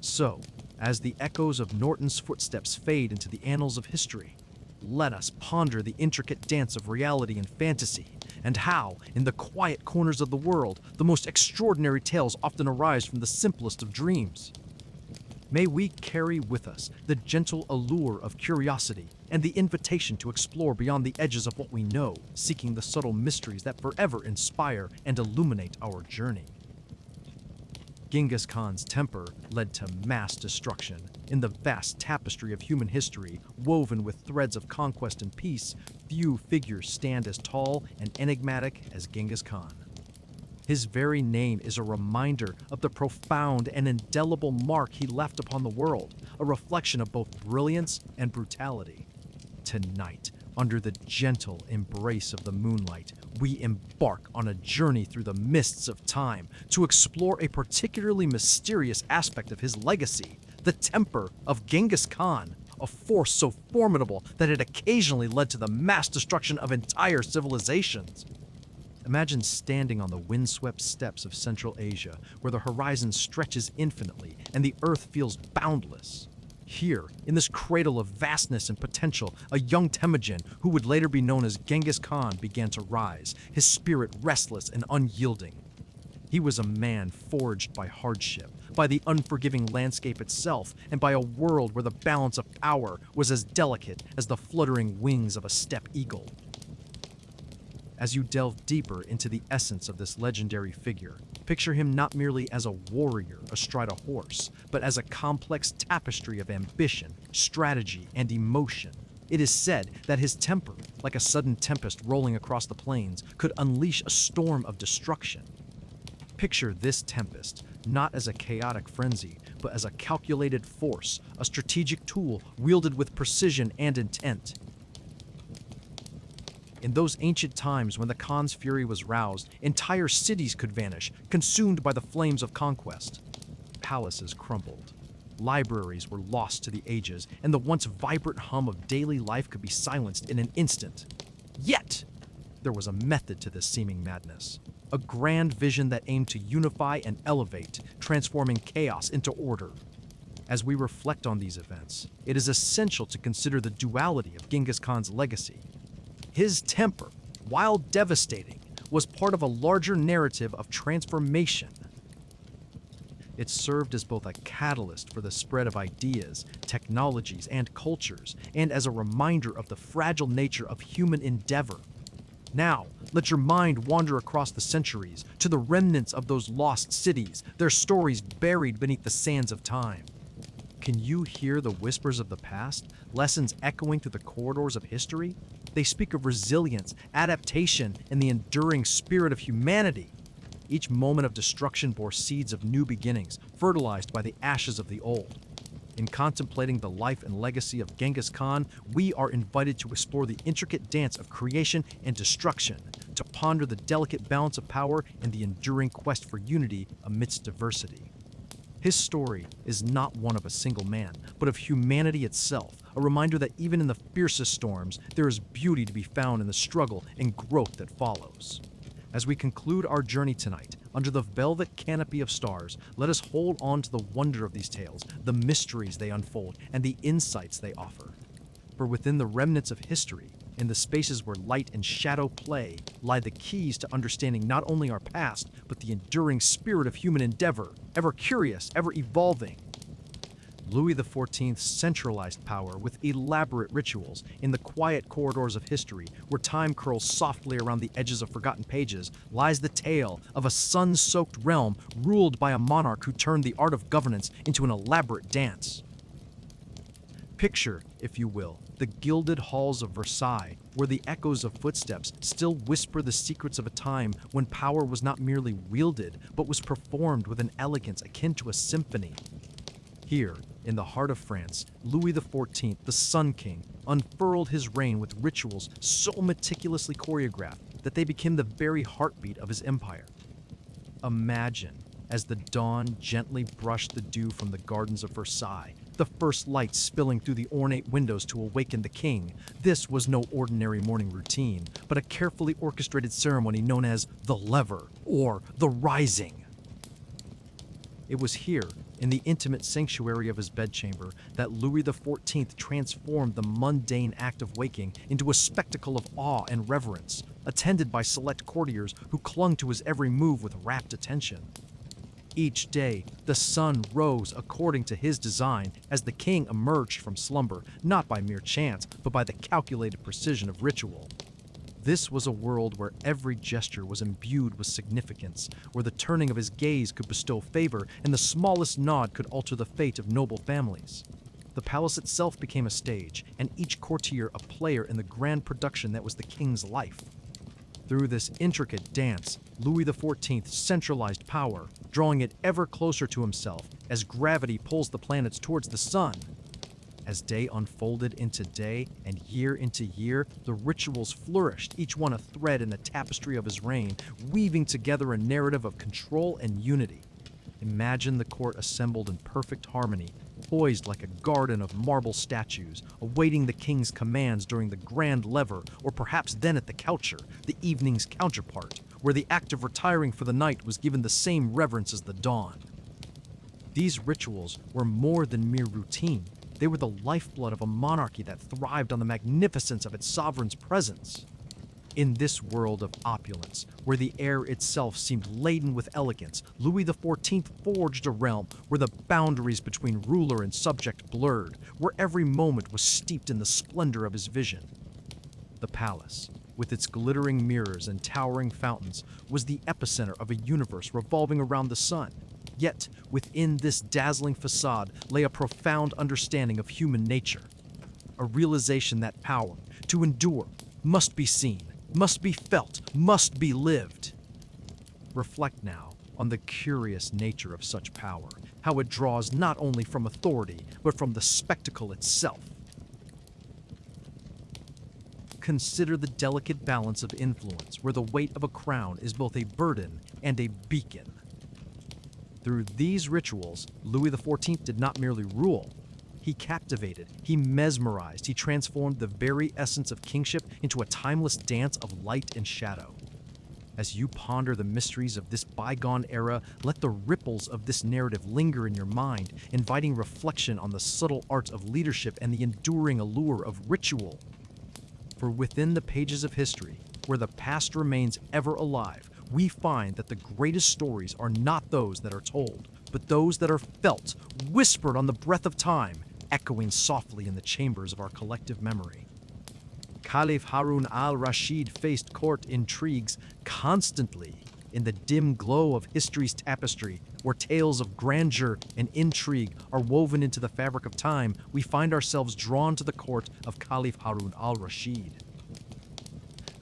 So, as the echoes of Norton's footsteps fade into the annals of history, let us ponder the intricate dance of reality and fantasy, and how, in the quiet corners of the world, the most extraordinary tales often arise from the simplest of dreams. May we carry with us the gentle allure of curiosity and the invitation to explore beyond the edges of what we know, seeking the subtle mysteries that forever inspire and illuminate our journey. Genghis Khan's temper led to mass destruction. In the vast tapestry of human history, woven with threads of conquest and peace, few figures stand as tall and enigmatic as Genghis Khan. His very name is a reminder of the profound and indelible mark he left upon the world, a reflection of both brilliance and brutality. Tonight, under the gentle embrace of the moonlight, we embark on a journey through the mists of time to explore a particularly mysterious aspect of his legacy, the temper of Genghis Khan, a force so formidable that it occasionally led to the mass destruction of entire civilizations. Imagine standing on the windswept steppes of Central Asia, where the horizon stretches infinitely and the earth feels boundless. Here, in this cradle of vastness and potential, a young Temujin, who would later be known as Genghis Khan, began to rise, his spirit restless and unyielding. He was a man forged by hardship, by the unforgiving landscape itself, and by a world where the balance of power was as delicate as the fluttering wings of a steppe eagle. As you delve deeper into the essence of this legendary figure, picture him not merely as a warrior astride a horse, but as a complex tapestry of ambition, strategy, and emotion. It is said that his temper, like a sudden tempest rolling across the plains, could unleash a storm of destruction. Picture this tempest, not as a chaotic frenzy, but as a calculated force, a strategic tool wielded with precision and intent. In those ancient times when the Khan's fury was roused, entire cities could vanish, consumed by the flames of conquest. Palaces crumbled. Libraries were lost to the ages, and the once vibrant hum of daily life could be silenced in an instant. Yet, there was a method to this seeming madness. A grand vision that aimed to unify and elevate, transforming chaos into order. As we reflect on these events, it is essential to consider the duality of Genghis Khan's legacy. His temper, while devastating, was part of a larger narrative of transformation. It served as both a catalyst for the spread of ideas, technologies, and cultures, and as a reminder of the fragile nature of human endeavor. Now, let your mind wander across the centuries to the remnants of those lost cities, their stories buried beneath the sands of time. Can you hear the whispers of the past, lessons echoing through the corridors of history? They speak of resilience, adaptation, and the enduring spirit of humanity. Each moment of destruction bore seeds of new beginnings, fertilized by the ashes of the old. In contemplating the life and legacy of Genghis Khan, we are invited to explore the intricate dance of creation and destruction, to ponder the delicate balance of power and the enduring quest for unity amidst diversity. His story is not one of a single man, but of humanity itself, a reminder that even in the fiercest storms, there is beauty to be found in the struggle and growth that follows. As we conclude our journey tonight, under the velvet canopy of stars, let us hold on to the wonder of these tales, the mysteries they unfold, and the insights they offer. For within the remnants of history, in the spaces where light and shadow play, lie the keys to understanding not only our past, but the enduring spirit of human endeavor, ever curious, ever evolving. Louis XIV's centralized power with elaborate rituals in the quiet corridors of history, where time curls softly around the edges of forgotten pages, lies the tale of a sun-soaked realm ruled by a monarch who turned the art of governance into an elaborate dance. Picture, if you will, the gilded halls of Versailles, where the echoes of footsteps still whisper the secrets of a time when power was not merely wielded, but was performed with an elegance akin to a symphony. Here, in the heart of France, Louis XIV, the Sun King, unfurled his reign with rituals so meticulously choreographed that they became the very heartbeat of his empire. Imagine, as the dawn gently brushed the dew from the gardens of Versailles, the first light spilling through the ornate windows to awaken the king. This was no ordinary morning routine, but a carefully orchestrated ceremony known as the Lever, or the Rising. It was here, in the intimate sanctuary of his bedchamber, that Louis XIV transformed the mundane act of waking into a spectacle of awe and reverence, attended by select courtiers who clung to his every move with rapt attention. Each day, the sun rose according to his design as the king emerged from slumber, not by mere chance, but by the calculated precision of ritual. This was a world where every gesture was imbued with significance, where the turning of his gaze could bestow favor and the smallest nod could alter the fate of noble families. The palace itself became a stage, and each courtier a player in the grand production that was the king's life. Through this intricate dance, Louis XIV centralized power, drawing it ever closer to himself as gravity pulls the planets towards the sun. As day unfolded into day and year into year, the rituals flourished, each one a thread in the tapestry of his reign, weaving together a narrative of control and unity. Imagine the court assembled in perfect harmony, poised like a garden of marble statues, awaiting the king's commands during the grand lever, or perhaps then at the coucher, the evening's counterpart, where the act of retiring for the night was given the same reverence as the dawn. These rituals were more than mere routine. They were the lifeblood of a monarchy that thrived on the magnificence of its sovereign's presence. In this world of opulence, where the air itself seemed laden with elegance, Louis XIV forged a realm where the boundaries between ruler and subject blurred, where every moment was steeped in the splendor of his vision. The palace, with its glittering mirrors and towering fountains, was the epicenter of a universe revolving around the sun. Yet, within this dazzling facade lay a profound understanding of human nature, a realization that power, to endure, must be seen, must be felt, must be lived. Reflect now on the curious nature of such power, how it draws not only from authority, but from the spectacle itself. Consider the delicate balance of influence, where the weight of a crown is both a burden and a beacon. Through these rituals, Louis XIV did not merely rule. He captivated, he mesmerized, he transformed the very essence of kingship into a timeless dance of light and shadow. As you ponder the mysteries of this bygone era, let the ripples of this narrative linger in your mind, inviting reflection on the subtle art of leadership and the enduring allure of ritual. For within the pages of history, where the past remains ever alive, we find that the greatest stories are not those that are told, but those that are felt, whispered on the breath of time, echoing softly in the chambers of our collective memory. Caliph Harun al-Rashid faced court intrigues constantly. In the dim glow of history's tapestry, where tales of grandeur and intrigue are woven into the fabric of time, we find ourselves drawn to the court of Caliph Harun al-Rashid.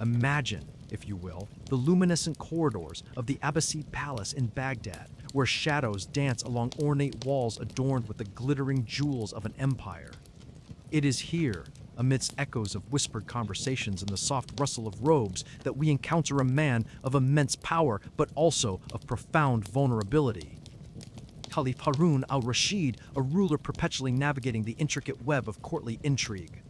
Imagine, if you will, the luminescent corridors of the Abbasid Palace in Baghdad, where shadows dance along ornate walls adorned with the glittering jewels of an empire. It is here, amidst echoes of whispered conversations and the soft rustle of robes, that we encounter a man of immense power, but also of profound vulnerability. Caliph Harun al-Rashid, a ruler perpetually navigating the intricate web of courtly intrigue.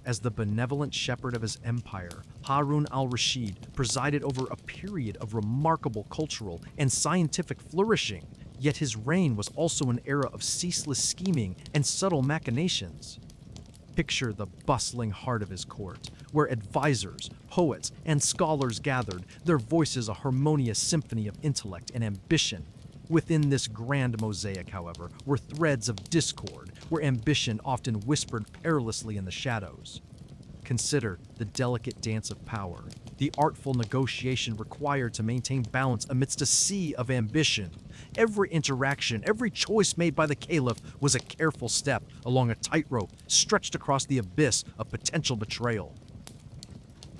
As the benevolent shepherd of his empire, Harun al-Rashid presided over a period of remarkable cultural and scientific flourishing, yet his reign was also an era of ceaseless scheming and subtle machinations. Picture the bustling heart of his court, where advisors, poets, and scholars gathered, their voices a harmonious symphony of intellect and ambition. Within this grand mosaic, however, were threads of discord, where ambition often whispered perilously in the shadows. Consider the delicate dance of power, the artful negotiation required to maintain balance amidst a sea of ambition. Every interaction, every choice made by the caliph was a careful step along a tightrope stretched across the abyss of potential betrayal.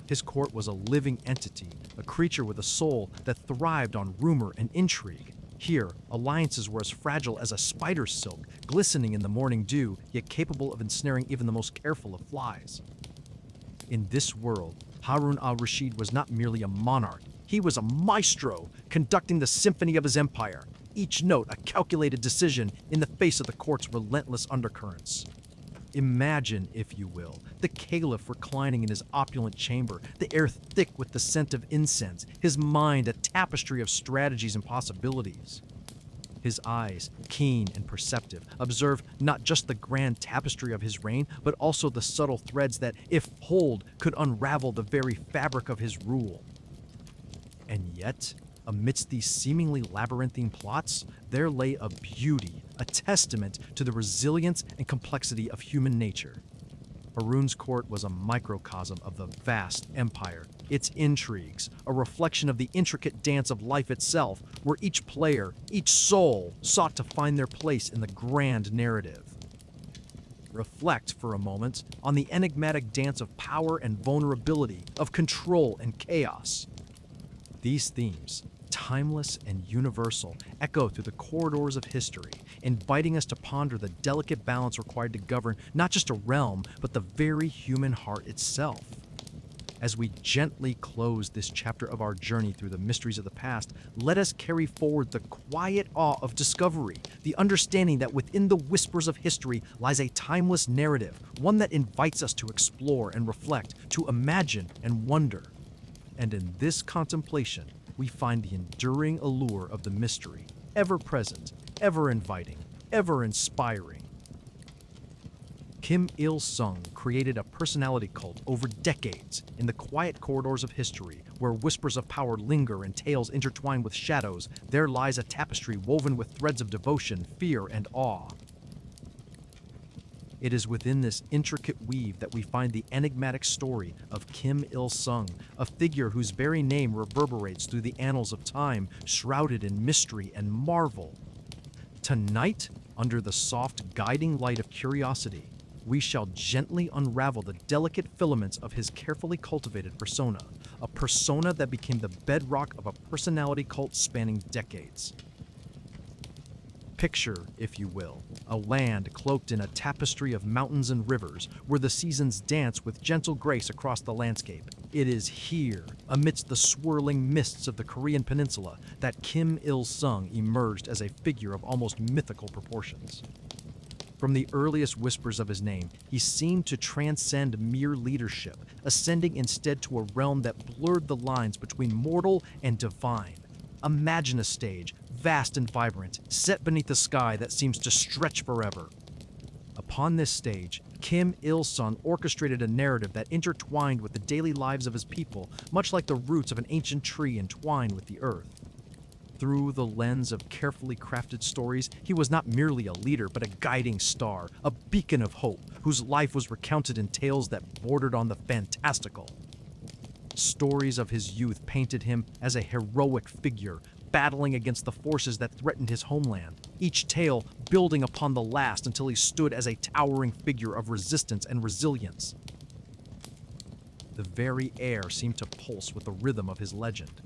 His court was a living entity, a creature with a soul that thrived on rumor and intrigue. Here, alliances were as fragile as a spider's silk, glistening in the morning dew, yet capable of ensnaring even the most careful of flies. In this world, Harun al-Rashid was not merely a monarch, he was a maestro, conducting the symphony of his empire, each note a calculated decision in the face of the court's relentless undercurrents. Imagine, if you will, the caliph reclining in his opulent chamber, the air thick with the scent of incense, his mind a tapestry of strategies and possibilities. His eyes, keen and perceptive, observe not just the grand tapestry of his reign, but also the subtle threads that, if pulled, could unravel the very fabric of his rule. And yet, amidst these seemingly labyrinthine plots, there lay a beauty, a testament to the resilience and complexity of human nature. Harun's court was a microcosm of the vast empire, its intrigues, a reflection of the intricate dance of life itself, where each player, each soul, sought to find their place in the grand narrative. Reflect for a moment on the enigmatic dance of power and vulnerability, of control and chaos. These themes, timeless and universal, echo through the corridors of history, inviting us to ponder the delicate balance required to govern not just a realm, but the very human heart itself. As we gently close this chapter of our journey through the mysteries of the past, let us carry forward the quiet awe of discovery, the understanding that within the whispers of history lies a timeless narrative, one that invites us to explore and reflect, to imagine and wonder. And in this contemplation, we find the enduring allure of the mystery, ever present, ever inviting, ever inspiring. Kim Il-sung created a personality cult over decades in the quiet corridors of history, where whispers of power linger and tales intertwine with shadows. There lies a tapestry woven with threads of devotion, fear, and awe. It is within this intricate weave that we find the enigmatic story of Kim Il-sung, a figure whose very name reverberates through the annals of time, shrouded in mystery and marvel. Tonight, under the soft, guiding light of curiosity, we shall gently unravel the delicate filaments of his carefully cultivated persona, a persona that became the bedrock of a personality cult spanning decades. Picture, if you will, a land cloaked in a tapestry of mountains and rivers, where the seasons dance with gentle grace across the landscape. It is here, amidst the swirling mists of the Korean peninsula, that Kim Il-sung emerged as a figure of almost mythical proportions. From the earliest whispers of his name, he seemed to transcend mere leadership, ascending instead to a realm that blurred the lines between mortal and divine. Imagine a stage, vast and vibrant, set beneath a sky that seems to stretch forever. Upon this stage, Kim Il-sung orchestrated a narrative that intertwined with the daily lives of his people, much like the roots of an ancient tree entwine with the earth. Through the lens of carefully crafted stories, he was not merely a leader, but a guiding star, a beacon of hope, whose life was recounted in tales that bordered on the fantastical. Stories of his youth painted him as a heroic figure, battling against the forces that threatened his homeland, each tale building upon the last until he stood as a towering figure of resistance and resilience. The very air seemed to pulse with the rhythm of his legend.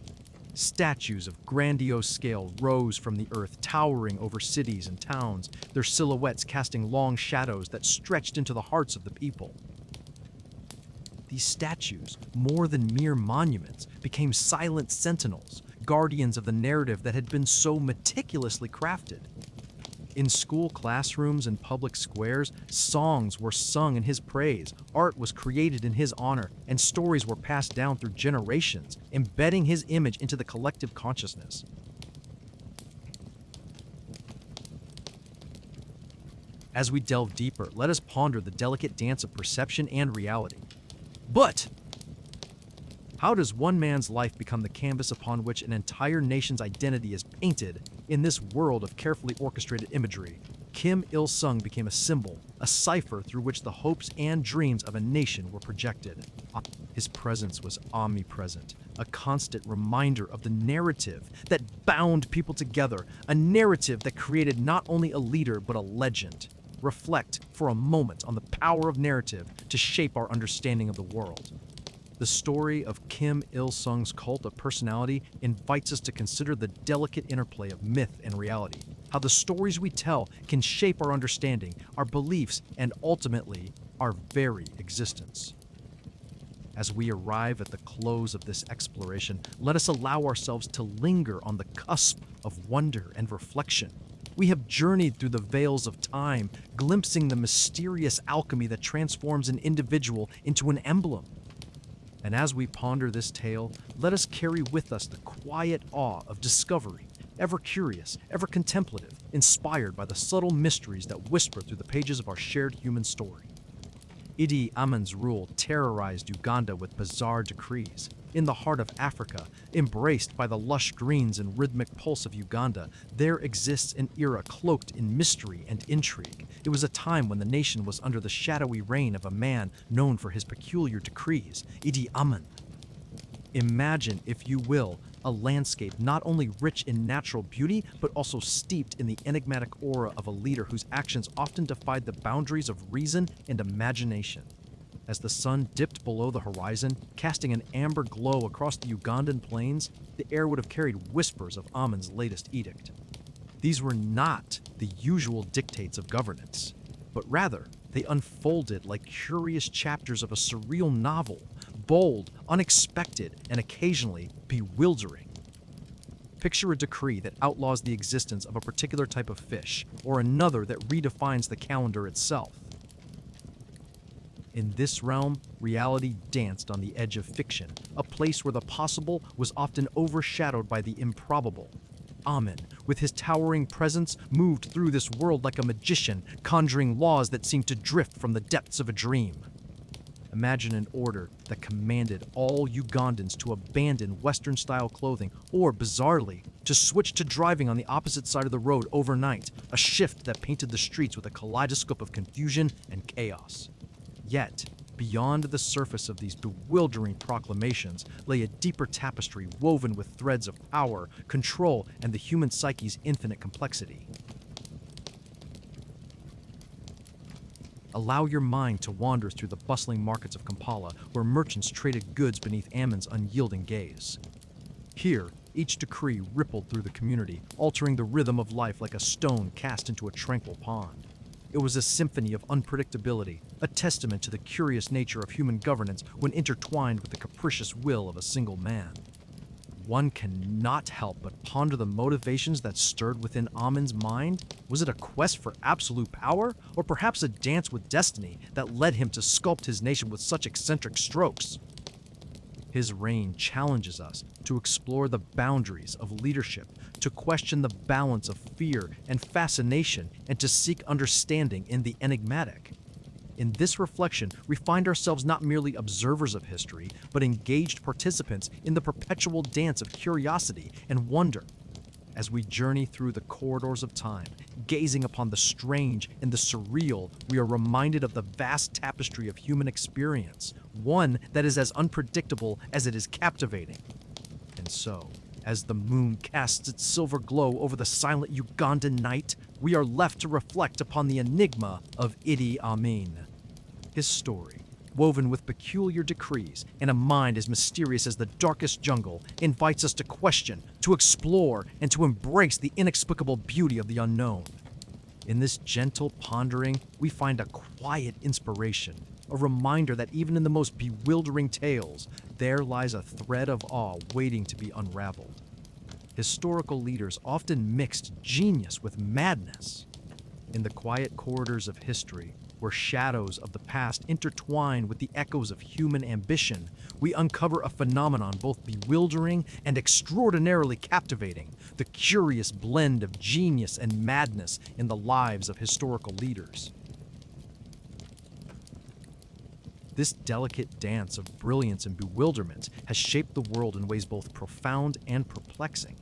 Statues of grandiose scale rose from the earth, towering over cities and towns, their silhouettes casting long shadows that stretched into the hearts of the people. These statues, more than mere monuments, became silent sentinels, guardians of the narrative that had been so meticulously crafted. In school classrooms and public squares, songs were sung in his praise, art was created in his honor, and stories were passed down through generations, embedding his image into the collective consciousness. As we delve deeper, let us ponder the delicate dance of perception and reality. But how does one man's life become the canvas upon which an entire nation's identity is painted in this world of carefully orchestrated imagery? Kim Il-sung became a symbol, a cipher through which the hopes and dreams of a nation were projected. His presence was omnipresent, a constant reminder of the narrative that bound people together, a narrative that created not only a leader but a legend. Reflect for a moment on the power of narrative to shape our understanding of the world. The story of Kim Il-sung's cult of personality invites us to consider the delicate interplay of myth and reality, how the stories we tell can shape our understanding, our beliefs, and ultimately, our very existence. As we arrive at the close of this exploration, let us allow ourselves to linger on the cusp of wonder and reflection. We have journeyed through the veils of time, glimpsing the mysterious alchemy that transforms an individual into an emblem. And as we ponder this tale, let us carry with us the quiet awe of discovery, ever curious, ever contemplative, inspired by the subtle mysteries that whisper through the pages of our shared human story. Idi Amin's rule terrorized Uganda with bizarre decrees. In the heart of Africa, embraced by the lush greens and rhythmic pulse of Uganda, there exists an era cloaked in mystery and intrigue. It was a time when the nation was under the shadowy reign of a man known for his peculiar decrees, Idi Amin. Imagine, if you will, a landscape not only rich in natural beauty, but also steeped in the enigmatic aura of a leader whose actions often defied the boundaries of reason and imagination. As the sun dipped below the horizon, casting an amber glow across the Ugandan plains, the air would have carried whispers of Amin's latest edict. These were not the usual dictates of governance, but rather they unfolded like curious chapters of a surreal novel, bold, unexpected, and occasionally bewildering. Picture a decree that outlaws the existence of a particular type of fish, or another that redefines the calendar itself. In this realm, reality danced on the edge of fiction, a place where the possible was often overshadowed by the improbable. Amin, with his towering presence, moved through this world like a magician, conjuring laws that seemed to drift from the depths of a dream. Imagine an order that commanded all Ugandans to abandon Western-style clothing, or, bizarrely, to switch to driving on the opposite side of the road overnight, a shift that painted the streets with a kaleidoscope of confusion and chaos. Yet, beyond the surface of these bewildering proclamations lay a deeper tapestry woven with threads of power, control, and the human psyche's infinite complexity. Allow your mind to wander through the bustling markets of Kampala, where merchants traded goods beneath Amin's unyielding gaze. Here, Each decree rippled through the community, altering the rhythm of life like a stone cast into a tranquil pond. It was a symphony of unpredictability, a testament to the curious nature of human governance when intertwined with the capricious will of a single man. One cannot help but ponder the motivations that stirred within Amin's mind. Was it a quest for absolute power, or perhaps a dance with destiny that led him to sculpt his nation with such eccentric strokes? His reign challenges us to explore the boundaries of leadership, to question the balance of fear and fascination, and to seek understanding in the enigmatic. In this reflection, we find ourselves not merely observers of history, but engaged participants in the perpetual dance of curiosity and wonder. As we journey through the corridors of time, gazing upon the strange and the surreal, we are reminded of the vast tapestry of human experience, one that is as unpredictable as it is captivating. And so, as the moon casts its silver glow over the silent Ugandan night, we are left to reflect upon the enigma of Idi Amin. His story, woven with peculiar decrees and a mind as mysterious as the darkest jungle, invites us to question, to explore, and to embrace the inexplicable beauty of the unknown. In this gentle pondering, we find a quiet inspiration, a reminder that even in the most bewildering tales, there lies a thread of awe waiting to be unraveled. Historical leaders often mixed genius with madness. In the quiet corridors of history, where shadows of the past intertwine with the echoes of human ambition, we uncover a phenomenon both bewildering and extraordinarily captivating: the curious blend of genius and madness in the lives of historical leaders. This delicate dance of brilliance and bewilderment has shaped the world in ways both profound and perplexing.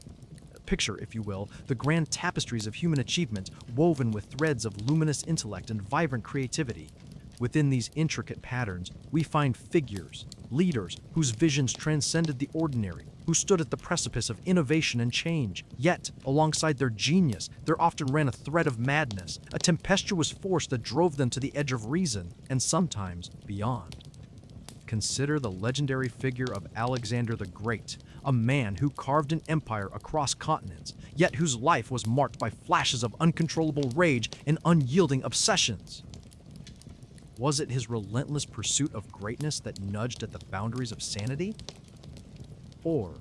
Picture, if you will, the grand tapestries of human achievement woven with threads of luminous intellect and vibrant creativity. Within these intricate patterns, we find figures, leaders whose visions transcended the ordinary, who stood at the precipice of innovation and change. Yet, alongside their genius, there often ran a thread of madness, a tempestuous force that drove them to the edge of reason, and sometimes beyond. Consider the legendary figure of Alexander the Great, a man who carved an empire across continents, yet whose life was marked by flashes of uncontrollable rage and unyielding obsessions. Was it his relentless pursuit of greatness that nudged at the boundaries of sanity? Or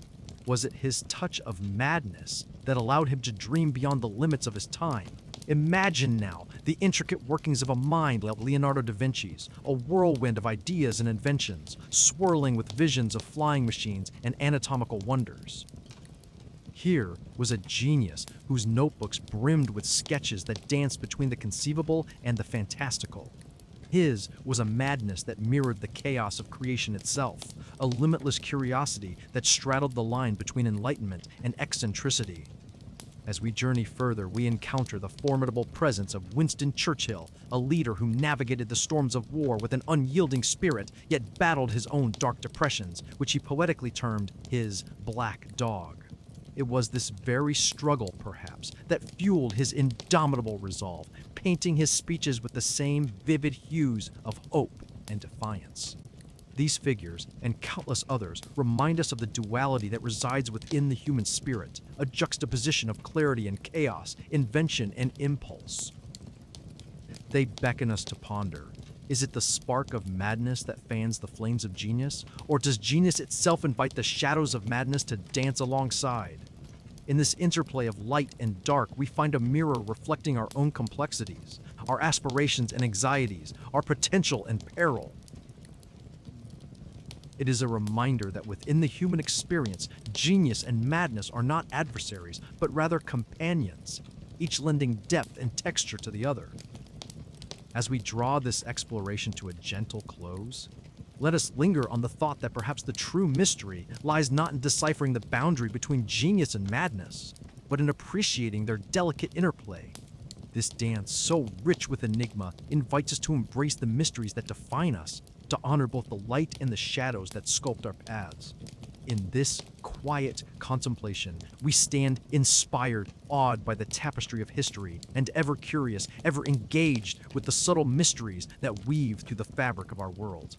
was it his touch of madness that allowed him to dream beyond the limits of his time? Imagine now the intricate workings of a mind like Leonardo da Vinci's, a whirlwind of ideas and inventions, swirling with visions of flying machines and anatomical wonders. Here was a genius whose notebooks brimmed with sketches that danced between the conceivable and the fantastical. His was a madness that mirrored the chaos of creation itself, a limitless curiosity that straddled the line between enlightenment and eccentricity. As we journey further, we encounter the formidable presence of Winston Churchill, a leader who navigated the storms of war with an unyielding spirit, yet battled his own dark depressions, which he poetically termed his black dog. It was this very struggle, perhaps, that fueled his indomitable resolve, painting his speeches with the same vivid hues of hope and defiance. These figures, and countless others, remind us of the duality that resides within the human spirit, a juxtaposition of clarity and chaos, invention and impulse. They beckon us to ponder. Is it the spark of madness that fans the flames of genius, or does genius itself invite the shadows of madness to dance alongside? In this interplay of light and dark, we find a mirror reflecting our own complexities, our aspirations and anxieties, our potential and peril. It is a reminder that within the human experience, genius and madness are not adversaries, but rather companions, each lending depth and texture to the other. As we draw this exploration to a gentle close, let us linger on the thought that perhaps the true mystery lies not in deciphering the boundary between genius and madness, but in appreciating their delicate interplay. This dance, so rich with enigma, invites us to embrace the mysteries that define us, to honor both the light and the shadows that sculpt our paths. In this quiet contemplation, we stand inspired, awed by the tapestry of history, and ever curious, ever engaged with the subtle mysteries that weave through the fabric of our world.